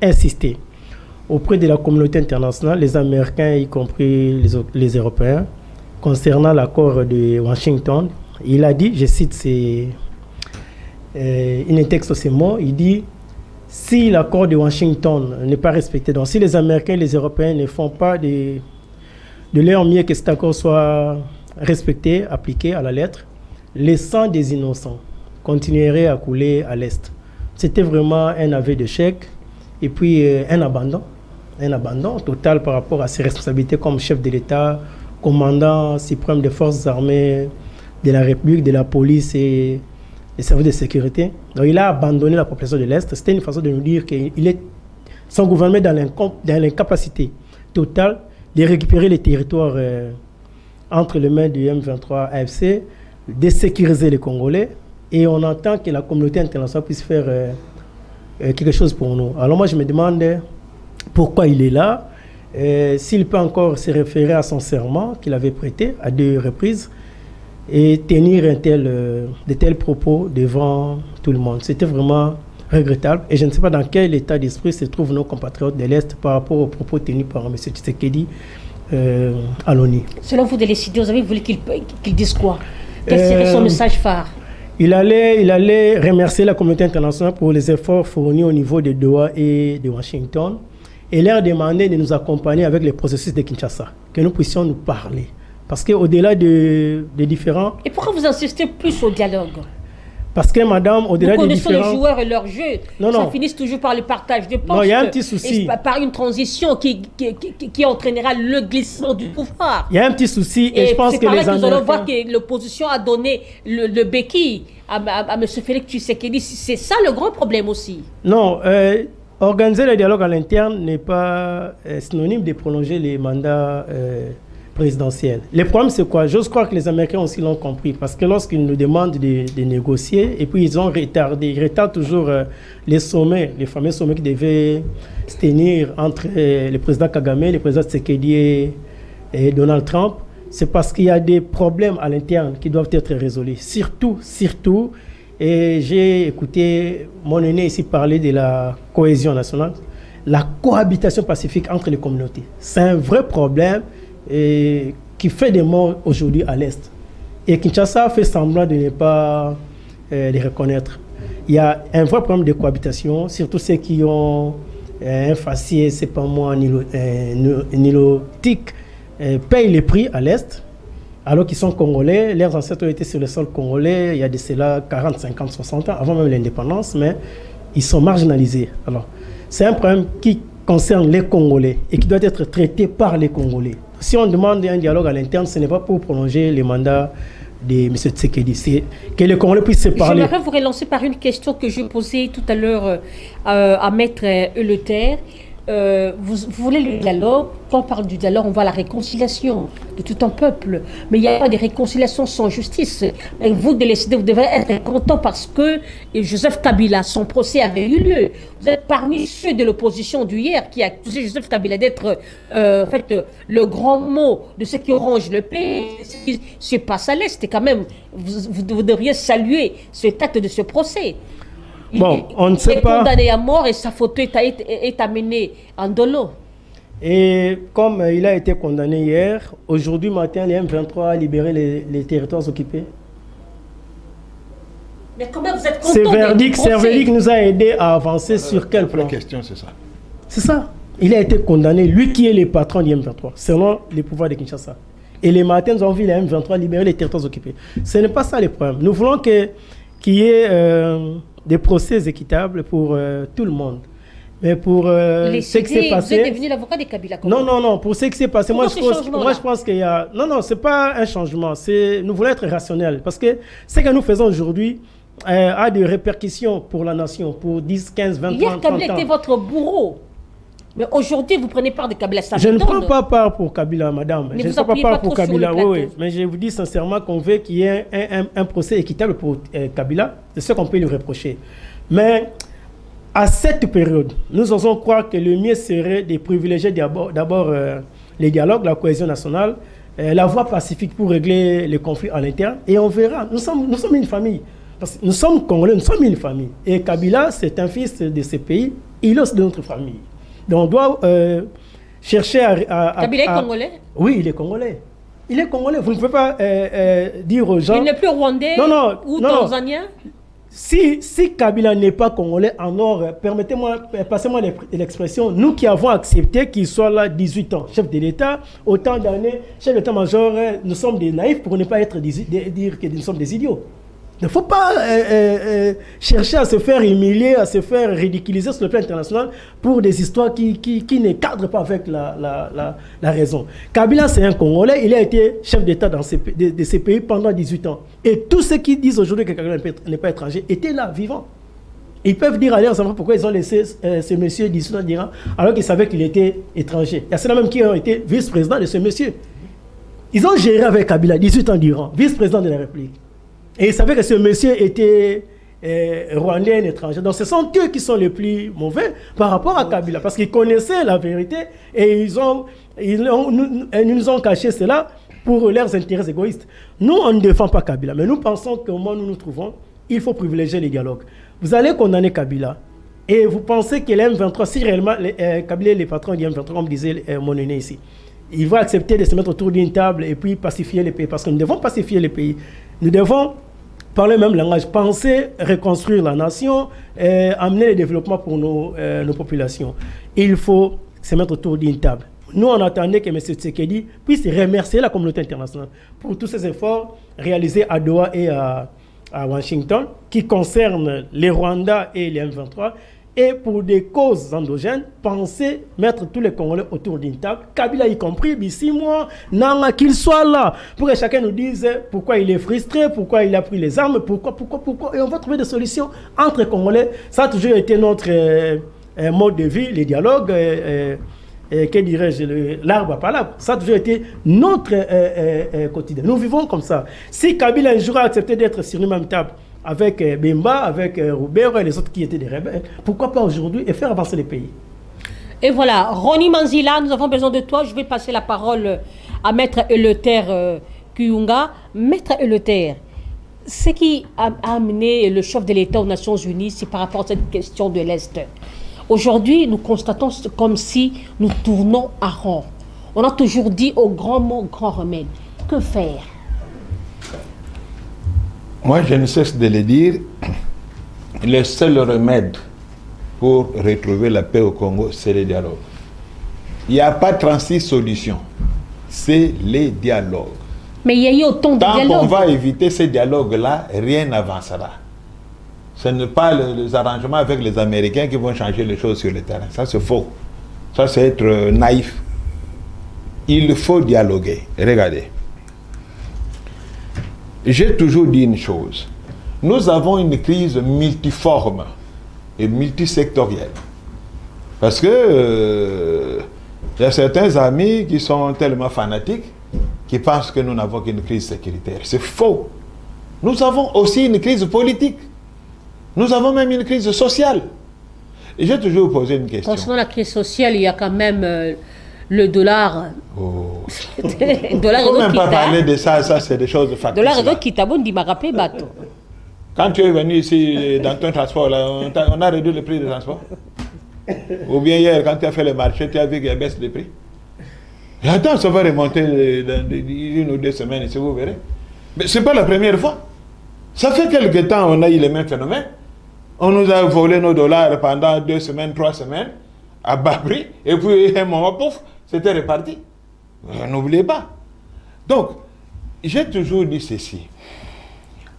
insisté auprès de la communauté internationale, les Américains y compris les Européens, concernant l'accord de Washington, il a dit, je cite un texte ces mots, il dit « Si l'accord de Washington n'est pas respecté, donc si les Américains et les Européens ne font pas de leur mieux que cet accord soit respecté, appliqué à la lettre, le sang des innocents continuerait à couler à l'Est. » C'était vraiment un aveu d'échec et puis un abandon total par rapport à ses responsabilités comme chef de l'État, commandant suprême des forces armées de la République, de la police et des services de sécurité. Donc il a abandonné la population de l'Est. C'était une façon de nous dire que son gouvernement est dans l'incapacité totale de récupérer les territoires entre les mains du M23 AFC, de sécuriser les Congolais, et on entend que la communauté internationale puisse faire quelque chose pour nous. Alors moi je me demande pourquoi il est là, s'il peut encore se référer à son serment qu'il avait prêté à 2 reprises et tenir de tels propos devant tout le monde. C'était vraiment regrettable et je ne sais pas dans quel état d'esprit se trouvent nos compatriotes de l'Est par rapport aux propos tenus par M. Tshisekedi à l'ONU. Selon vous, de décider, vous avez voulu qu'il dise quoi? Quel serait son message phare? Il allait remercier la communauté internationale pour les efforts fournis au niveau de Doha et de Washington et leur demander de nous accompagner avec les processus de Kinshasa, que nous puissions nous parler. Parce qu'au-delà des différents... Et pourquoi vous insistez plus au dialogue? Parce que, madame, au-delà des différents... Nous connaissons les joueurs et leur jeu. Ça finit toujours par le partage de postes. Non, il y a un petit souci. Et par une transition qui entraînera le glissement du pouvoir. Il y a un petit souci et je pense que les Américains... Nous allons voir que l'opposition a donné le béquille à M. Félix Tshisekedi. C'est ça le grand problème aussi. Non, organiser le dialogue à l'interne n'est pas synonyme de prolonger les mandats présidentiels. Le problème, c'est quoi? J'ose croire que les Américains aussi l'ont compris, parce que lorsqu'ils nous demandent de négocier, et puis ils retardent toujours les sommets, les fameux sommets qui devaient se tenir entre le président Kagame, le président Tshisekedi et Donald Trump, c'est parce qu'il y a des problèmes à l'interne qui doivent être résolus. Surtout, et j'ai écouté mon aîné ici parler de la cohésion nationale, la cohabitation pacifique entre les communautés. C'est un vrai problème qui fait des morts aujourd'hui à l'Est. Et Kinshasa fait semblant de ne pas les reconnaître. Il y a un vrai problème de cohabitation, surtout ceux qui ont un faciès, c'est pas moi, nilotique, payent les prix à l'Est. alors qu'ils sont congolais, leurs ancêtres ont été sur le sol congolais il y a de cela 40, 50, 60 ans, avant même l'indépendance, mais ils sont marginalisés. Alors, c'est un problème qui concerne les Congolais et qui doit être traité par les Congolais. Si on demande un dialogue à l'interne, ce n'est pas pour prolonger les mandats de M. Tshisekedi, c'est que les Congolais puissent se parler. J'aimerais vous relancer par une question que je posais tout à l'heure à Maître Eleuther. Vous voulez le dialogue. Quand on parle du dialogue, on voit la réconciliation de tout un peuple. Mais il n'y a pas de réconciliation sans justice. Et vous, de décider, vous devez être content parce que Joseph Kabila, son procès avait eu lieu. Vous êtes parmi ceux de l'opposition d'hier qui a accusé Joseph Kabila d'être en fait, le grand mot de ce qui ronge le pays. Ce qui se passe à l'Est. Et quand même, vous devriez saluer cet acte de ce procès. Bon, on ne sait pas. Il est condamné à mort et sa photo est amenée en dolo. Et comme il a été condamné hier, aujourd'hui matin, les M23 a libéré les territoires occupés. Mais comment vous êtes content? Ce verdict nous a aidé à avancer sur quel plan? La question, c'est ça. C'est ça. Il a été condamné, lui qui est le patron du M23, selon les pouvoirs de Kinshasa. Et les matins, nous avons vu les M23 libérer les territoires occupés. Ce n'est pas ça le problème. Nous voulons qu'il y ait des procès équitables pour tout le monde. Mais pour ce qui s'est passé... Vous êtes devenu l'avocat des Kabila. Non, pour ce qui s'est passé, moi je pense qu'il y a... Non, ce n'est pas un changement. Nous voulons être rationnels. Parce que ce que nous faisons aujourd'hui a des répercussions pour la nation, pour 10, 15, 20, 30 ans. Hier, Kabila était votre bourreau. Mais aujourd'hui, vous prenez part de Kabila. Je ne prends pas part pour Kabila, madame. Mais je ne prends pas part pour Kabila. Oui. Mais je vous dis sincèrement qu'on veut qu'il y ait un procès équitable pour Kabila. C'est ce qu'on peut lui reprocher. Mais à cette période, nous osons croire que le mieux serait de privilégier d'abord les dialogues, la cohésion nationale, la voie pacifique pour régler les conflits à l'interne. Et on verra. Nous sommes une famille. Parce que nous sommes Congolais, nous sommes une famille. Et Kabila, c'est un fils de ce pays. Il est aussi de notre famille. Donc on doit chercher à... Kabila est congolais? Oui, il est congolais. Il est congolais. Vous ne pouvez pas dire aux gens... Il n'est plus rwandais ou tanzanien? Si Kabila n'est pas congolais, alors passez-moi l'expression, nous qui avons accepté qu'il soit là 18 ans, chef de l'État, autant d'années, chef d'état-major, nous sommes des naïfs pour ne pas dire que nous sommes des idiots. Il ne faut pas chercher à se faire humilier, à se faire ridiculiser sur le plan international pour des histoires qui ne cadrent pas avec la raison. Kabila, c'est un Congolais, il a été chef d'État de ces pays pendant 18 ans. Et tous ceux qui disent aujourd'hui que Kabila n'est pas étranger étaient là, vivants. Ils peuvent dire à leurs enfants pourquoi ils ont laissé ce monsieur 18 ans d'Iran alors qu'ils savaient qu'il était étranger. Il y a ceux-là même qui ont été vice-présidents de ce monsieur. Ils ont géré avec Kabila 18 ans d'Iran, vice-président de la République. Et ils savaient que ce monsieur était rwandais, un étranger. Donc ce sont eux qui sont les plus mauvais par rapport à Kabila. Parce qu'ils connaissaient la vérité et ils nous ont caché cela pour leurs intérêts égoïstes. Nous, on ne défend pas Kabila. Mais nous pensons qu'au moment où nous nous trouvons, il faut privilégier les dialogues. Vous allez condamner Kabila. Et vous pensez que l'M23, si réellement Kabila est le patron du M23, comme disait mon aîné ici, il va accepter de se mettre autour d'une table et puis pacifier les pays. Parce que nous devons pacifier les pays. Nous devons parler le même langage, penser, reconstruire la nation, amener le développement pour nos populations. Il faut se mettre autour d'une table. Nous, on attendait que M. Tshisekedi puisse remercier la communauté internationale pour tous ces efforts réalisés à Doha et à Washington, qui concernent les Rwandais et les M23, et pour des causes endogènes, penser mettre tous les Congolais autour d'une table, Kabila y compris, 6 mois, qu'il soit là, pour que chacun nous dise pourquoi il est frustré, pourquoi il a pris les armes, pourquoi, et on va trouver des solutions entre Congolais. Ça a toujours été notre mode de vie, les dialogues, que dirais-je, l'arbre à palabre. Ça a toujours été notre quotidien. Nous vivons comme ça. Si Kabila un jour a accepté d'être sur une même table, avec Bemba, avec Roubert et les autres qui étaient des rebelles, pourquoi pas aujourd'hui et faire avancer les pays? Et voilà, Ronnie Manzila, nous avons besoin de toi. Je vais passer la parole à Maître Eleuther Kuyunga. Maître Eleuther, ce qui a amené le chef de l'État aux Nations Unies, c'est par rapport à cette question de l'Est. Aujourd'hui, nous constatons comme si nous tournons à rond. On a toujours dit au grand mot, grand remède. Que faire? Moi, je ne cesse de le dire, le seul remède pour retrouver la paix au Congo, c'est le dialogue. Il n'y a pas 36 solutions, c'est les dialogues. Mais il y a eu autant de dialogues. Tant qu'on va éviter ces dialogues-là, rien n'avancera. Ce n'est pas les arrangements avec les Américains qui vont changer les choses sur le terrain. Ça, c'est faux. Ça, c'est être naïf. Il faut dialoguer. Regardez. J'ai toujours dit une chose. Nous avons une crise multiforme et multisectorielle. Parce que il y a certains amis qui sont tellement fanatiques qui pensent que nous n'avons qu'une crise sécuritaire. C'est faux. Nous avons aussi une crise politique. Nous avons même une crise sociale. Et j'ai toujours posé une question. Concernant la crise sociale, il y a quand même le dollar. Oh. Le dollar Il ne faut même pas parler de ça, ça c'est des choses factices. Le dollar est qui t'a bon dit m'a rappelé bateau. Quand tu es venu ici dans ton transport, là, on a réduit le prix du transport. Ou bien hier, quand tu as fait le marché, tu as vu qu'il y a baisse de prix. Et attends, ça va remonter dans une ou deux semaines ici, vous verrez. Mais ce n'est pas la première fois. Ça fait quelque temps on a eu les mêmes phénomènes. On nous a volé nos dollars pendant 2 semaines, 3 semaines, à bas prix, et puis un moment, pouf, c'était reparti. N'oubliez pas. Donc, j'ai toujours dit ceci.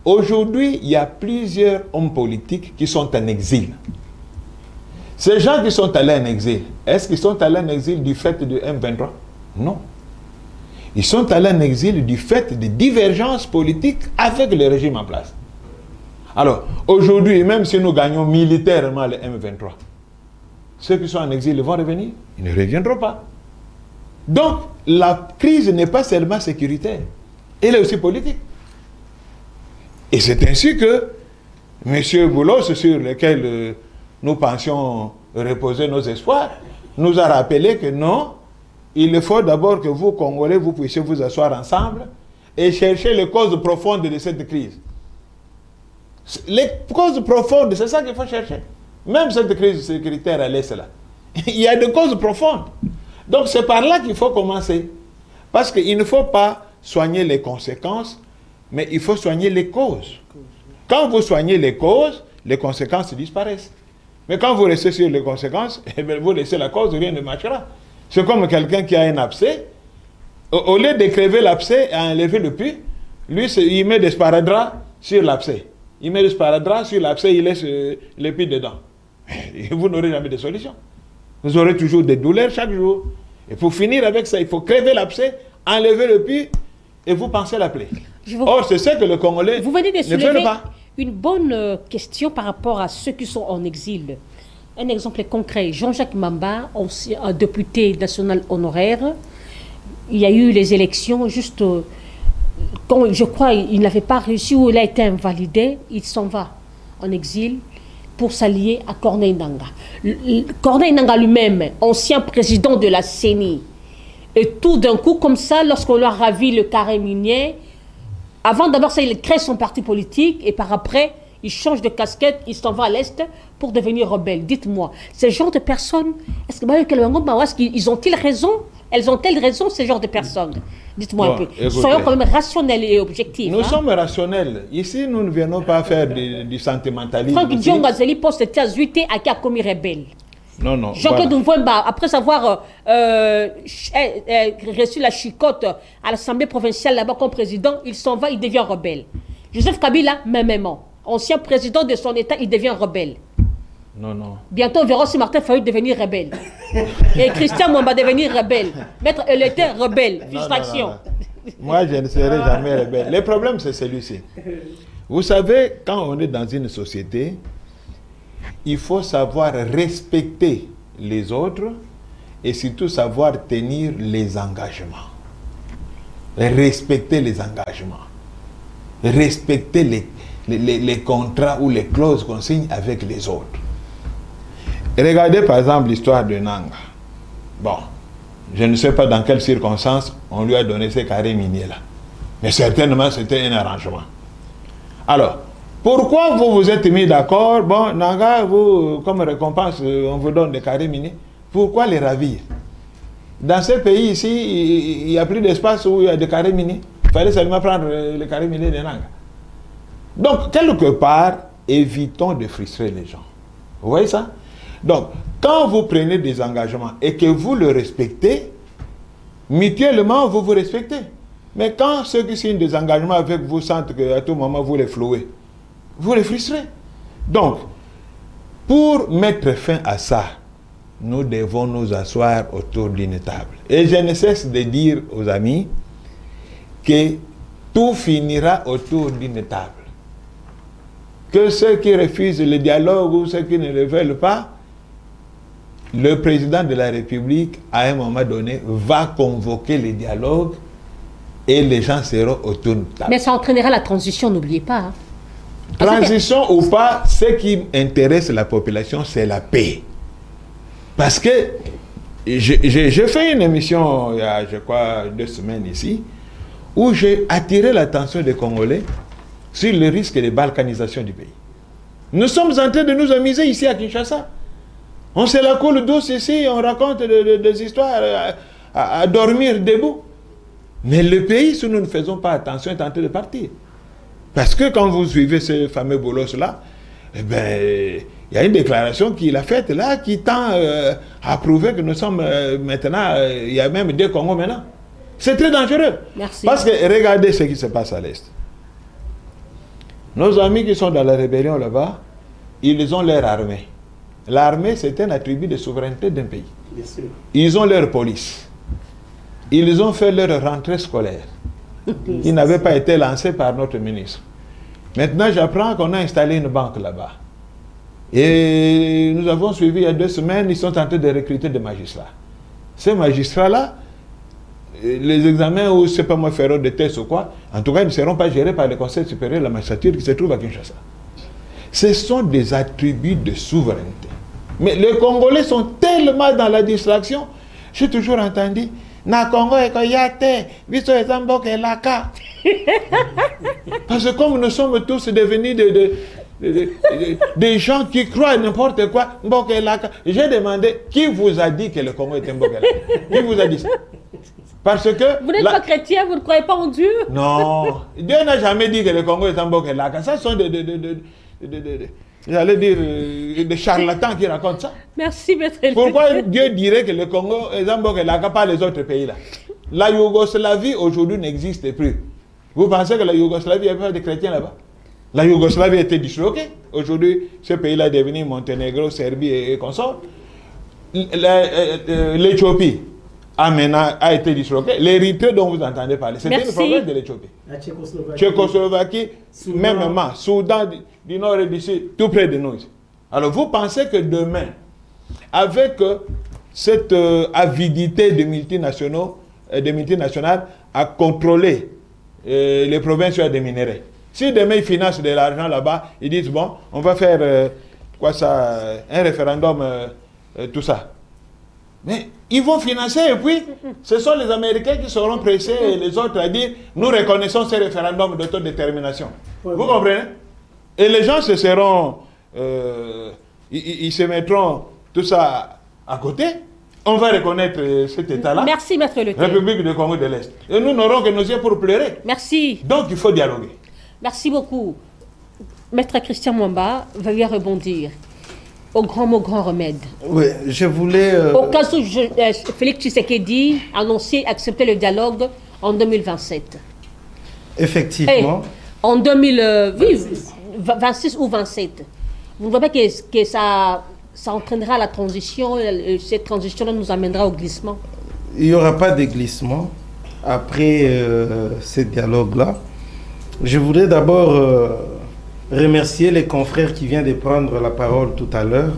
Aujourd'hui, il y a plusieurs hommes politiques qui sont en exil. Ces gens qui sont allés en exil, est-ce qu'ils sont allés en exil du fait du M23? Non. Ils sont allés en exil du fait de divergences politiques avec le régime en place. Alors, aujourd'hui, même si nous gagnons militairement le M23, ceux qui sont en exil vont revenir? Ils ne reviendront pas. Donc, la crise n'est pas seulement sécuritaire, elle est aussi politique. Et c'est ainsi que M. Boulos, sur lequel nous pensions reposer nos espoirs, nous a rappelé que non, il faut d'abord que vous, Congolais, vous puissiez vous asseoir ensemble et chercher les causes profondes de cette crise. Les causes profondes, c'est ça qu'il faut chercher. Même cette crise sécuritaire à l'Est là. Il y a des causes profondes. Donc c'est par là qu'il faut commencer. Parce qu'il ne faut pas soigner les conséquences, mais il faut soigner les causes. Quand vous soignez les causes, les conséquences disparaissent. Mais quand vous restez sur les conséquences, eh bien, vous laissez la cause, rien ne marchera. C'est comme quelqu'un qui a un abcès. Au lieu de crever l'abcès et enlever le puits, lui, il met des sparadraps sur l'abcès. Il met des sparadraps sur l'abcès, il laisse le puits dedans. Et vous n'aurez jamais de solution. Vous aurez toujours des douleurs chaque jour. Et pour finir avec ça, il faut crever l'abcès, enlever le puits et vous pensez la plaie. Or, c'est ce que le Congolais vous venez de soulever une bonne question par rapport à ceux qui sont en exil. Un exemple concret, Jean-Jacques Mamba, un député national honoraire, il y a eu les élections juste quand je crois il n'avait pas réussi ou il a été invalidé, il s'en va en exil pour s'allier à Corneille Nangaa. Corneille Nangaa lui-même, ancien président de la CENI, et tout d'un coup, comme ça, lorsqu'on leur a ravi le carré minier, avant d'abord ça, il crée son parti politique et par après, il change de casquette, il s'en va à l'Est pour devenir rebelle. Dites-moi, ces genres de personnes, est-ce qu'ils ont-ils raison? Elles ont-elles raison, ces genres de personnes? Dites-moi un peu. Écoutez, soyons quand même rationnels et objectifs. Nous sommes rationnels. Ici, nous ne venons pas faire du sentimentalisme. Franck Diongazeli poste était à Zuité à qui a commis rebelle. Non, non. Jean-Claude Mvouemba, après avoir reçu la chicotte à l'Assemblée provinciale là-bas comme président, il s'en va, il devient rebelle. Joseph Kabila, mêmement. Ancien président de son État, il devient rebelle. Non, non. Bientôt, on verra aussi Martin Fayulu devenir rebelle. Et Christian Mwamba devenir rebelle. Maître était rebelle. Distraction. Moi, je ne serai jamais rebelle. Le problème, c'est celui-ci. Vous savez, quand on est dans une société, il faut savoir respecter les autres et surtout savoir tenir les engagements. Respecter les engagements. Respecter les contrats ou les clauses qu'on signe avec les autres. Regardez par exemple l'histoire de Nangaa. Bon, je ne sais pas dans quelles circonstances on lui a donné ces carrés miniers-là. Mais certainement c'était un arrangement. Alors, pourquoi vous vous êtes mis d'accord? Bon, Nangaa, vous, comme récompense, on vous donne des carrés miniers. Pourquoi les ravir? Dans ce pays ici, il n'y a plus d'espace où il y a des carrés miniers. Il fallait seulement prendre les carrés miniers de Nangaa. Donc, quelque part, évitons de frustrer les gens. Vous voyez ça? Donc, quand vous prenez des engagements et que vous le respectez, mutuellement, vous vous respectez. Mais quand ceux qui signent des engagements avec vous sentent qu'à tout moment vous les flouez, vous les frustrez. Donc, pour mettre fin à ça, nous devons nous asseoir autour d'une table. Et je ne cesse de dire aux amis que tout finira autour d'une table. Que ceux qui refusent le dialogue ou ceux qui ne le veulent pas, le président de la République, à un moment donné, va convoquer le dialogue et les gens seront autour de table. Mais ça entraînera la transition, n'oubliez pas. Hein. Transition ou pas, ce qui intéresse la population, c'est la paix. Parce que j'ai fait une émission il y a, je crois, 2 semaines ici, où j'ai attiré l'attention des Congolais sur le risque de balkanisation du pays. Nous sommes en train de nous amuser ici à Kinshasa. On se la coule douce ici, on raconte des histoires à dormir debout. Mais le pays, si nous ne faisons pas attention, est en train de partir. Parce que quand vous suivez ce fameux bolos-là, eh ben, il y a une déclaration qu'il a faite là qui tend à prouver que nous sommes maintenant, il y a même 2 Congos maintenant. C'est très dangereux. Merci. Parce que regardez ce qui se passe à l'Est. Nos amis qui sont dans la rébellion là-bas, ils ont leur armée. L'armée, c'est un attribut de souveraineté d'un pays. Bien sûr. Ils ont leur police. Ils ont fait leur rentrée scolaire, qui n'avait pas été lancée par notre ministre. Maintenant, j'apprends qu'on a installé une banque là-bas. Et nous avons suivi il y a 2 semaines, ils sont en train de recruter des magistrats. Ces magistrats-là, les examens ou c'est pas moi feront des tests ou quoi, en tout cas, ils ne seront pas gérés par le Conseil supérieur de la magistrature qui se trouve à Kinshasa. Ce sont des attributs de souveraineté. Mais les Congolais sont tellement dans la distraction. J'ai toujours entendu na Congo ekoyate, biso ezamboke laka. Parce que comme nous sommes tous devenus des gens qui croient n'importe quoi, mboke laka. J'ai demandé qui vous a dit que le Congo est un mboke laka? Qui vous a dit ça? Parce que vous n'êtes pas chrétien, vous ne croyez pas en Dieu? Non, Dieu n'a jamais dit que le Congo est un mboke laka. Ça sont j'allais dire des charlatans qui racontent ça. Merci, maître. Pourquoi Dieu dirait que le Congo est un mboke laka, pas les autres pays là? La Yougoslavie aujourd'hui n'existe plus. Vous pensez que la Yougoslavie, il n'y avait pas de chrétiens là-bas? La Yougoslavie était disloquée. Aujourd'hui, ce pays-là est devenu Monténégro, Serbie et consorts. L'Éthiopie a été disloquée. L'Érythrée dont vous entendez parler, c'était le problème de l'Éthiopie. La Tchécoslovaquie, même Soudan du Nord et du Sud, tout près de nous. Alors vous pensez que demain, avec cette avidité de multinationales à contrôler les provinces des minéraux, si demain ils financent de l'argent là-bas, ils disent bon, on va faire un référendum, tout ça. Mais ils vont financer et puis ce sont les Américains qui seront pressés et les autres à dire nous reconnaissons ces référendums d'autodétermination. Vous comprenez? Et les gens se seront, ils se mettront tout ça à côté. On va reconnaître cet État-là. Merci, maître Leclerc. République du Congo de l'Est. Et nous n'aurons que nos yeux pour pleurer. Merci. Donc il faut dialoguer. Merci beaucoup. Maître Christian Mwamba va bien rebondir. Au grand mot, grand remède. Oui, je voulais... Au cas où Félix Tshisekedi annonçait accepter le dialogue en 2027. Effectivement. En 2026 ou 27. Vous ne voyez pas que ça entraînera la transition, cette transition-là nous amènera au glissement? Il n'y aura pas de glissement après ce dialogue-là. Je voudrais d'abord... remercier les confrères qui viennent de prendre la parole tout à l'heure.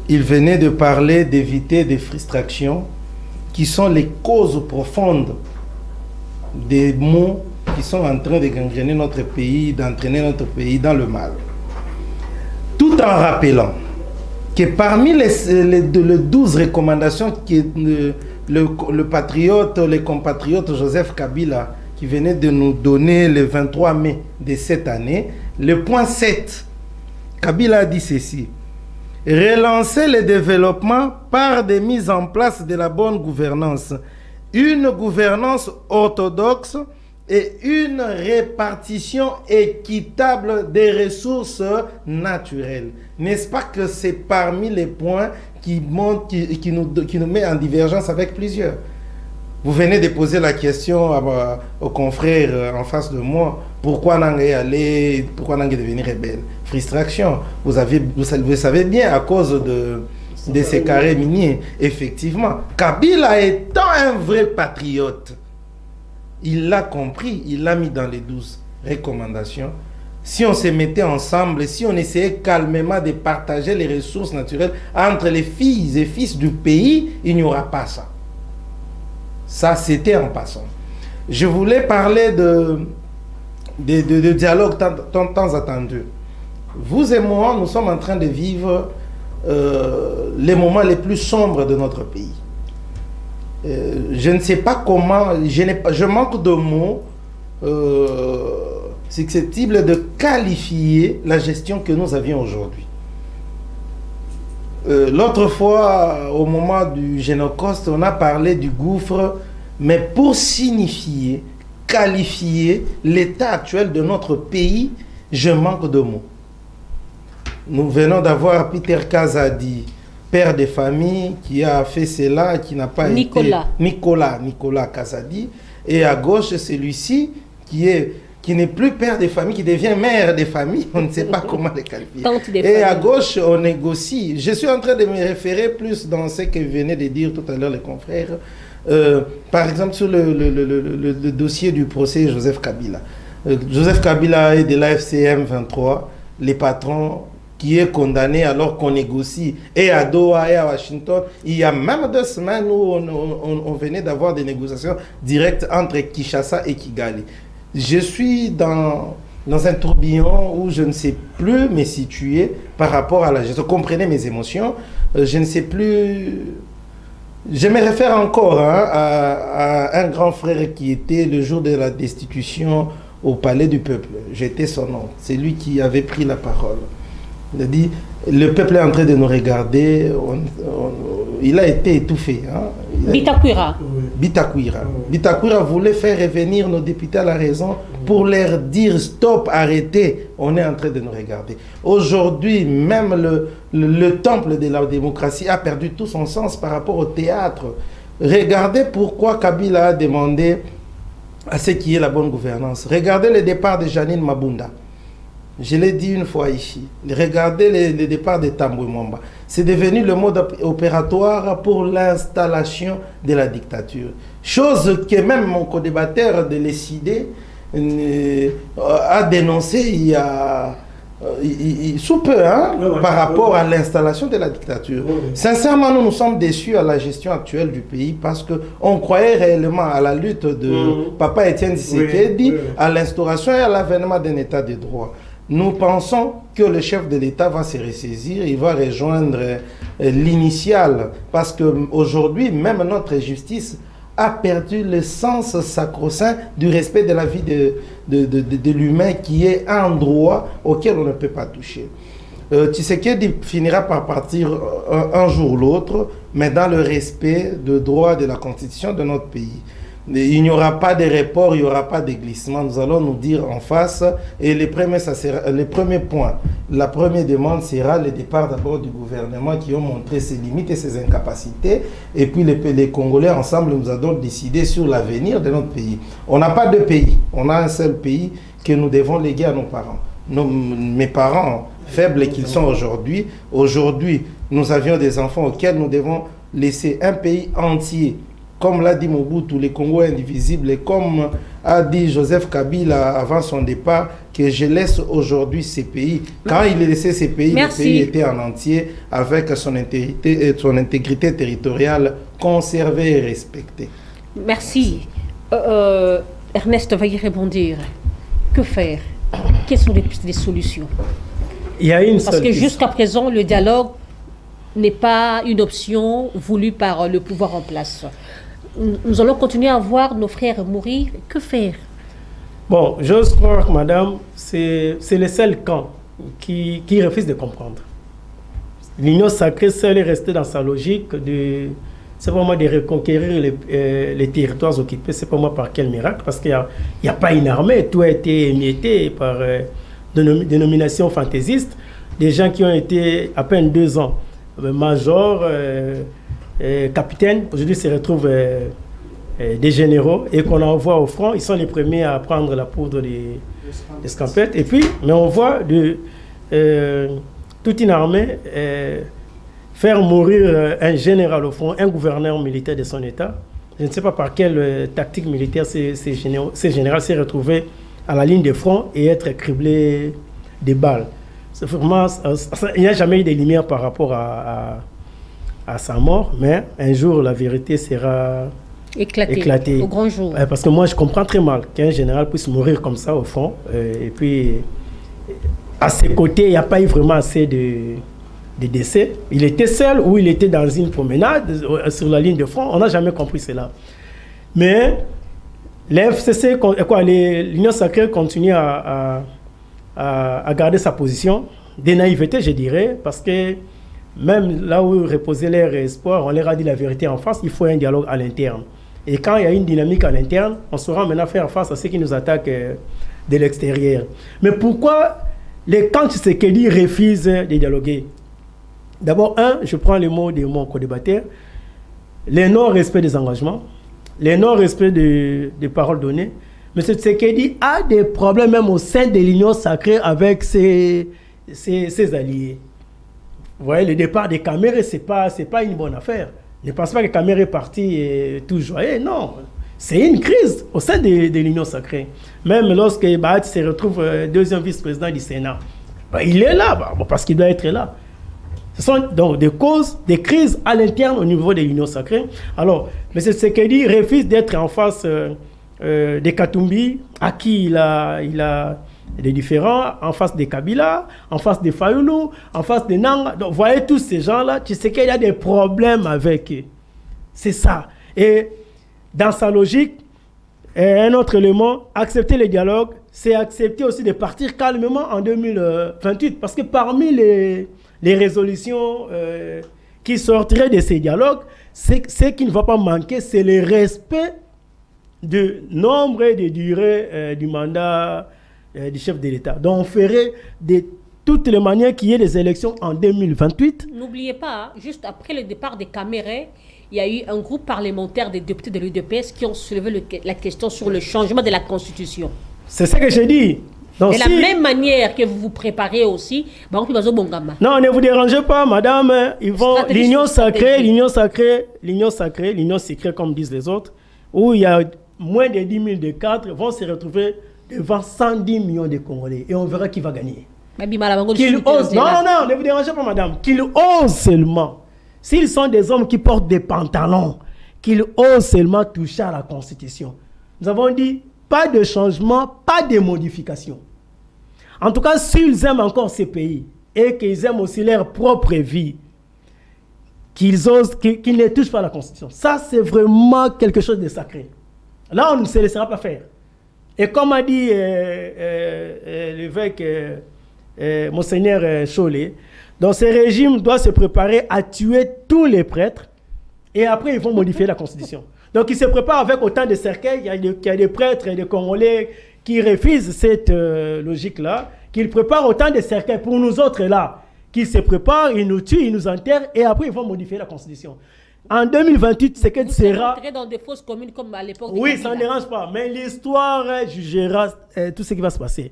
Ils venaient de parler d'éviter des frustrations qui sont les causes profondes des maux qui sont en train de gangréner notre pays, d'entraîner notre pays dans le mal. Tout en rappelant que parmi les 12 recommandations que le patriote, les compatriotes Joseph Kabila qui venait de nous donner le 23 mai de cette année, le point 7, Kabila a dit ceci: relancer le développement par des mises en place de la bonne gouvernance, une gouvernance orthodoxe et une répartition équitable des ressources naturelles. N'est-ce pas que c'est parmi les points qui nous met en divergence avec plusieurs? Vous venez de poser la question aux confrères en face de moi. Pourquoi Nangé aller, pourquoi Nangé devenir rebelle? Frustration. Vous savez bien, à cause de ces carrés miniers. Effectivement, Kabila étant un vrai patriote, il l'a compris, il l'a mis dans les 12 recommandations. Si on se mettait ensemble, si on essayait calmement de partager les ressources naturelles entre les filles et fils du pays, il n'y aura pas ça. Ça, c'était en passant. Je voulais parler de dialogue tant attendu. Vous et moi, nous sommes en train de vivre les moments les plus sombres de notre pays. Je ne sais pas comment, je manque de mots susceptibles de qualifier la gestion que nous avions aujourd'hui. L'autre fois, au moment du Génocoste, on a parlé du gouffre, mais pour signifier, qualifier l'état actuel de notre pays, je manque de mots. Nous venons d'avoir Peter Kazadi, père de famille, qui a fait cela, qui n'a pas été... Nicolas Kazadi. Et à gauche, celui-ci, qui n'est plus père de famille, qui devient mère de famille, on ne sait pas comment le qualifier. Et à gauche, on négocie. Je suis en train de me référer plus dans ce que venaient de dire tout à l'heure les confrères. Par exemple, sur le dossier du procès Joseph Kabila. Joseph Kabila est de l'AFCM 23, les patrons qui est condamné alors qu'on négocie. Et à Doha et à Washington, il y a même 2 semaines où on venait d'avoir des négociations directes entre Kinshasa et Kigali. Je suis dans un tourbillon où je ne sais plus me situer par rapport à la gestion. Comprenez mes émotions. Je ne sais plus... Je me réfère encore à un grand frère qui était le jour de la destitution au Palais du Peuple. J'étais son nom. C'est lui qui avait pris la parole. Il a dit, le peuple est en train de nous regarder. Il a été étouffé. Bitakwira. Bitakwira voulait faire revenir nos députés à la raison pour leur dire stop, arrêtez, on est en train de nous regarder. Aujourd'hui, même le temple de la démocratie a perdu tout son sens par rapport au théâtre. Regardez pourquoi Kabila a demandé à ce qui est la bonne gouvernance. Regardez le départ de Janine Mabunda. Je l'ai dit une fois ici. Regardez le départ de Tambwe Mwamba. C'est devenu le mode opératoire pour l'installation de la dictature. Chose que même mon co-débatteur de l'ECID a dénoncé il y a sous peu, par rapport à l'installation de la dictature. Sincèrement, nous sommes déçus à la gestion actuelle du pays parce qu'on croyait réellement à la lutte de Papa Étienne Tshisekedi, à l'instauration et à l'avènement d'un état de droit. Nous pensons que le chef de l'État va se ressaisir, il va rejoindre l'initiale, parce qu'aujourd'hui, même notre justice a perdu le sens sacro-saint du respect de la vie de l'humain, qui est un droit auquel on ne peut pas toucher. Tshisekedi finira par partir un jour ou l'autre, mais dans le respect des droits de la Constitution de notre pays. Il n'y aura pas de report, il n'y aura pas de glissement. Nous allons nous dire en face. Et le premier point, la première demande sera le départ d'abord du gouvernement qui ont montré ses limites et ses incapacités. Et puis les Congolais ensemble, nous allons décider sur l'avenir de notre pays. On n'a pas de pays. On a un seul pays que nous devons léguer à nos parents. Mes parents, faibles qu'ils sont aujourd'hui, nous avions des enfants auxquels nous devons laisser un pays entier. Comme l'a dit Mobutu, le Congo est indivisible, et comme a dit Joseph Kabila avant son départ, que je laisse aujourd'hui ces pays. Quand il a laissé ces pays, le pays était en entier avec son intégrité territoriale conservée et respectée. Merci. Ernest va y répondre. Que faire? Quelles sont les solutions? Il y a une Parce que jusqu'à présent, le dialogue n'est pas une option voulue par le pouvoir en place. Nous allons continuer à voir nos frères mourir. Que faire? Bon, j'ose croire, madame, c'est le seul camp qui refuse de comprendre. L'Union sacrée seule est restée dans sa logique de... C'est pas moi de reconquérir les territoires occupés, c'est pas moi par quel miracle, parce qu'il n'y a pas une armée, tout a été émietté par des nominations fantaisistes, des gens qui ont été à peine 2 ans, major, capitaine, aujourd'hui se retrouvent des généraux et qu'on envoie au front, ils sont les premiers à prendre la poudre des scampettes. Et puis, mais on voit toute une armée faire mourir un général au front, un gouverneur militaire de son État. Je ne sais pas par quelle tactique militaire ces généraux s'est retrouvé à la ligne de front et être criblé des balles. C'est vraiment, il n'y a jamais eu de lumière par rapport à sa mort, mais un jour la vérité sera éclatée au grand jour. Parce que moi je comprends très mal qu'un général puisse mourir comme ça au front et puis à ses côtés il n'y a pas eu vraiment assez de décès. Il était seul ou il était dans une promenade sur la ligne de front, on n'a jamais compris cela. Mais l'FCC, l'Union sacrée continue à garder sa position, des naïvetés je dirais, parce que même là où reposaient leurs espoirs, on leur a dit la vérité en face, il faut un dialogue à l'interne. Et quand il y a une dynamique à l'interne, on saura maintenant faire face à ceux qui nous attaquent de l'extérieur. Mais pourquoi les camps Tshisekedi refusent de dialoguer? D'abord, je prends les mots de mon co-débatteur, le non-respect des engagements, le non-respect des paroles données. M. Tshisekedi a des problèmes même au sein de l'Union sacrée avec ses alliés. Vous voyez, le départ des Caméré, ce n'est pas une bonne affaire. Ne pense pas que Caméré est parti tout joyeux. Non, c'est une crise au sein de l'Union sacrée. Même lorsque Bahati se retrouve deuxième vice-président du Sénat, il est là, parce qu'il doit être là. Ce sont donc des causes, des crises à l'interne au niveau de l'Union sacrée. Alors, M. Tshisekedi refuse d'être en face des Katumbi, à qui il a des différents, en face de Kabila, en face de Fayoulou, en face de Nanga. Donc, vous voyez tous ces gens-là, tu sais qu'il y a des problèmes avec eux. C'est ça. Et dans sa logique, un autre élément, accepter le dialogue, c'est accepter aussi de partir calmement en 2028. Parce que parmi les résolutions qui sortiraient de ces dialogues, ce qui ne va pas manquer, c'est le respect du nombre et de durée du mandat du chef de l'État. Donc on ferait de toutes les manières qu'il y ait des élections en 2028. N'oubliez pas, juste après le départ des Caméré, il y a eu un groupe parlementaire des députés de l'UDPS qui ont soulevé la question sur le changement de la Constitution. C'est ce que j'ai dit. Donc, de la même manière que vous vous préparez aussi, non, ne vous dérangez pas, madame. Ils vont l'union sacrée, comme disent les autres, où il y a moins de 10 000 de cadres, vont se retrouver devant 110 millions de Congolais. Et on verra qui va gagner. Qu'ils osent, non, ne vous dérangez pas, madame. Qu'ils osent seulement. S'ils sont des hommes qui portent des pantalons, qu'ils osent seulement toucher à la Constitution. Nous avons dit, pas de changement, pas de modification. En tout cas, s'ils aiment encore ces pays et qu'ils aiment aussi leur propre vie, qu'ils ne touchent pas à la Constitution. Ça, c'est vraiment quelque chose de sacré. Là, on ne se laissera pas faire. Et comme a dit l'évêque Monseigneur Chollet, donc ce régime doit se préparer à tuer tous les prêtres et après ils vont modifier la Constitution. Donc ils se préparent avec autant de cercueils, il y a des prêtres et des Congolais qui refusent cette logique-là, qu'ils préparent autant de cercueils pour nous autres là, qui se préparent, ils nous tuent, ils nous enterrent et après ils vont modifier la Constitution. En 2028, c'est que sera... dans des fausses communes comme à l'époque. Oui, ça ne dérange pas, mais l'histoire jugera tout ce qui va se passer.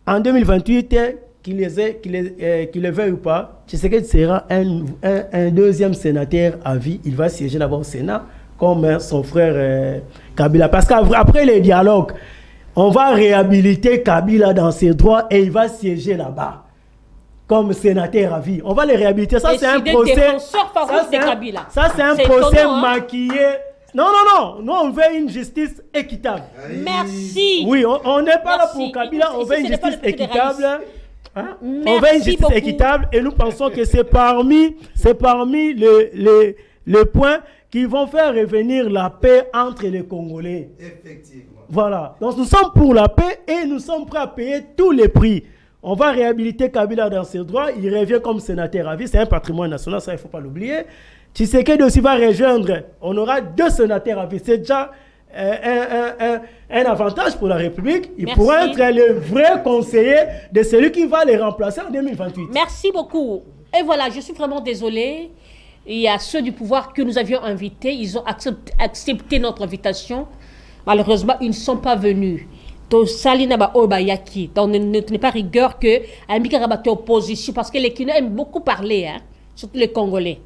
En 2028, qu'il le veuille ou pas, Tshisekedi sera un deuxième sénateur à vie. Il va siéger là-bas au Sénat, comme son frère Kabila. Parce qu'après les dialogues, on va réhabiliter Kabila dans ses droits et il va siéger là-bas comme sénateur à vie. On va les réhabiliter. Ça, c'est un procès. Ça, c'est un procès maquillé. Non. Nous, on veut une justice équitable. Merci. Oui, on n'est pas là pour Kabila. On veut une justice équitable. Hein? On veut une justice équitable et nous pensons que c'est parmi les points qui vont faire revenir la paix entre les Congolais. Effectivement. Voilà. Donc nous sommes pour la paix et nous sommes prêts à payer tous les prix. On va réhabiliter Kabila dans ses droits. Il revient comme sénateur à vie. C'est un patrimoine national, ça il ne faut pas l'oublier. Tshisekedi aussi va rejoindre. On aura 2 sénateurs à vie. C'est déjà un avantage pour la République. Il pourra être le vrai conseiller de celui qui va les remplacer en 2028. Merci beaucoup. Et voilà, je suis vraiment désolée. il y a ceux du pouvoir que nous avions invités, ils ont accepté notre invitation. Malheureusement, ils ne sont pas venus. Donc, ne tenez pas rigueur que opposition, parce que les Kinois aiment beaucoup parler, hein, surtout les Congolais.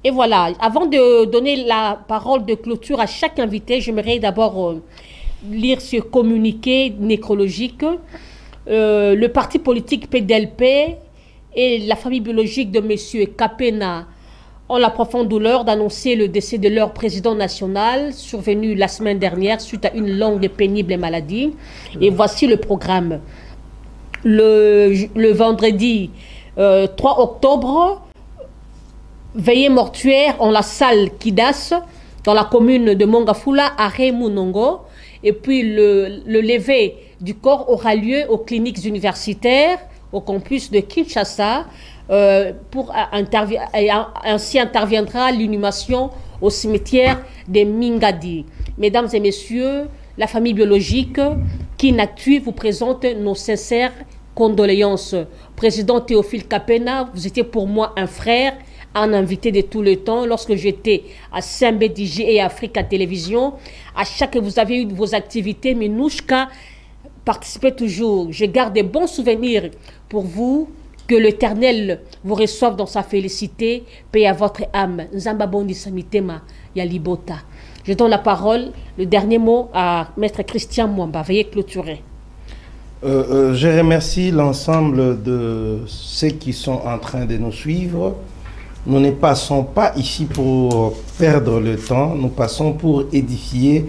Et voilà, avant de donner la parole de clôture à chaque invité, j'aimerais d'abord lire ce communiqué nécrologique. Le parti politique PDLP et la famille biologique de M. Kapena ont la profonde douleur d'annoncer le décès de leur président national, survenu la semaine dernière suite à une longue et pénible maladie. Et voici le programme. Le vendredi 3 octobre, veillée mortuaire en la salle Kidas, dans la commune de Mongafula, à Remunongo. Et puis le lever du corps aura lieu aux cliniques universitaires, au campus de Kinshasa. Ainsi interviendra l'inhumation au cimetière des Mingadi. Mesdames et messieurs, la famille biologique Kinactu vous présente nos sincères condoléances. Président Théophile Kapena, vous étiez pour moi un frère, un invité de tout le temps. Lorsque j'étais à Saint-Bédigi et Africa Télévision, à chaque vous avez eu vos activités, Minouchka participait toujours. Je garde des bons souvenirs pour vous. Que l'Éternel vous reçoive dans sa félicité, paix à votre âme. Nzamba bondi samitema yalibota. Je donne la parole, le dernier mot à Maître Christian Mwamba. Veuillez clôturer. Je remercie l'ensemble de ceux qui sont en train de nous suivre. Nous ne passons pas ici pour perdre le temps, nous passons pour édifier,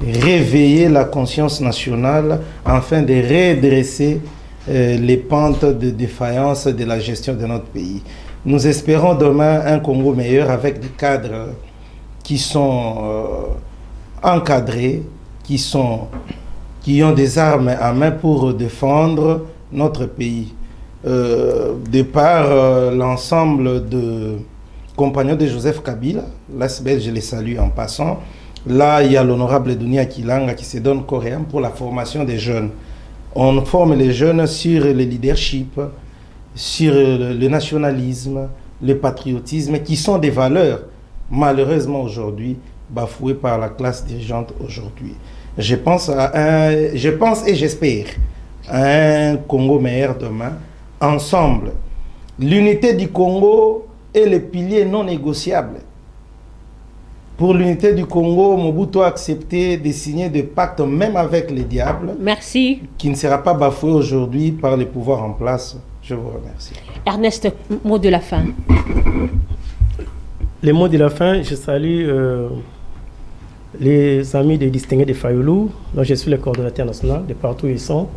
réveiller la conscience nationale afin de redresser les pentes de défaillance de la gestion de notre pays. Nous espérons demain un Congo meilleur avec des cadres qui sont encadrés, qui ont des armes à main pour défendre notre pays. De par l'ensemble de compagnons de Joseph Kabila, l'ASBEL, je les salue en passant. Là, il y a l'honorable Dunia Kilanga qui se donne corps et âme pour la formation des jeunes. On forme les jeunes sur le leadership, sur le nationalisme, le patriotisme, qui sont des valeurs, malheureusement aujourd'hui, bafouées par la classe dirigeante aujourd'hui. Je pense et j'espère à un Congo meilleur demain, ensemble. L'unité du Congo est le pilier non négociable. Pour l'unité du Congo, Mobutu a accepté de signer des pactes même avec les diables. Merci. Qui ne sera pas bafoué aujourd'hui par les pouvoirs en place. Je vous remercie. Ernest, mot de la fin. Les mots de la fin, je salue les amis des distingués de Fayoulou, dont je suis le coordonnateur national, de partout où ils sont.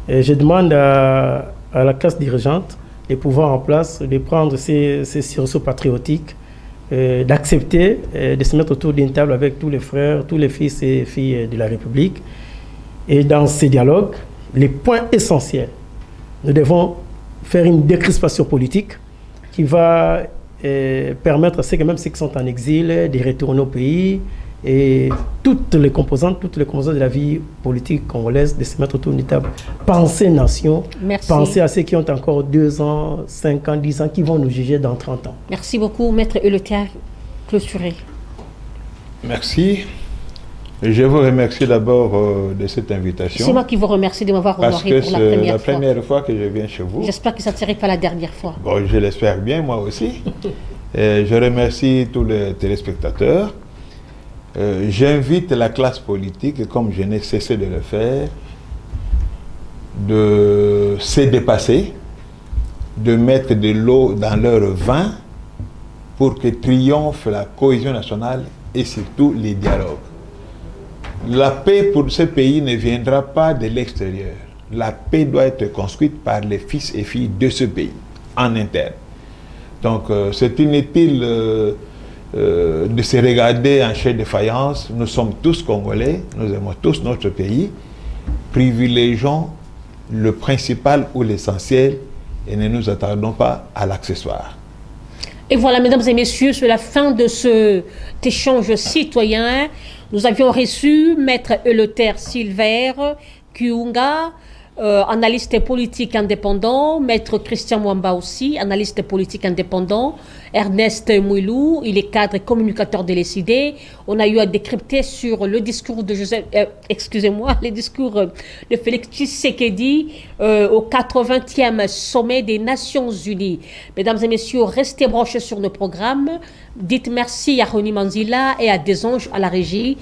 Et je demande à la classe dirigeante, les pouvoirs en place, de prendre ces sursauts patriotiques, d'accepter de se mettre autour d'une table avec tous les frères, tous les fils et filles de la République. Et dans ces dialogues, les points essentiels, nous devons faire une décrispation politique qui va permettre à ceux, même ceux qui sont en exil de retourner au pays, et toutes les composantes de la vie politique congolaise de se mettre autour d'une table. Penser nation, merci. Penser à ceux qui ont encore 2 ans, 5 ans, 10 ans, qui vont nous juger dans 30 ans. Merci beaucoup, Maître Eleuther, clôturé. Merci. Je vous remercie d'abord de cette invitation. C'est moi qui vous remercie de m'avoir honoré pour la première fois. Parce que c'est la première fois que je viens chez vous. J'espère que ça ne serait pas la dernière fois. Bon, je l'espère bien, moi aussi. Je remercie tous les téléspectateurs. J'invite la classe politique, comme je n'ai cessé de le faire, de se dépasser, de mettre de l'eau dans leur vin pour que triomphe la cohésion nationale et surtout les dialogues. La paix pour ce pays ne viendra pas de l'extérieur. La paix doit être construite par les fils et filles de ce pays, en interne. Donc c'est inutile de se regarder en chair de faïence. Nous sommes tous Congolais, nous aimons tous notre pays. Privilégions le principal ou l'essentiel et ne nous attardons pas à l'accessoire. Et voilà, mesdames et messieurs, c'est la fin de cet échange citoyen. Nous avions reçu Maître Eleuther Silver Kiunga, analyste politique indépendant, Maître Christian Mwamba aussi, analyste politique indépendant, Ernest Mouilou, il est cadre et communicateur de l'ECD. On a eu à décrypter sur le discours de le discours de Félix Tshisekedi au 80e sommet des Nations Unies. Mesdames et messieurs, restez branchés sur nos programmes. Dites merci à Rony Manzila et à Desanges à la régie.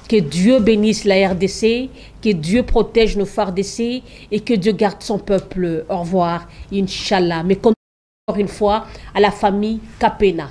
Que Dieu bénisse la RDC, que Dieu protège nos FARDC et que Dieu garde son peuple. Au revoir, Inch'Allah. Mais encore une fois, à la famille Kapena.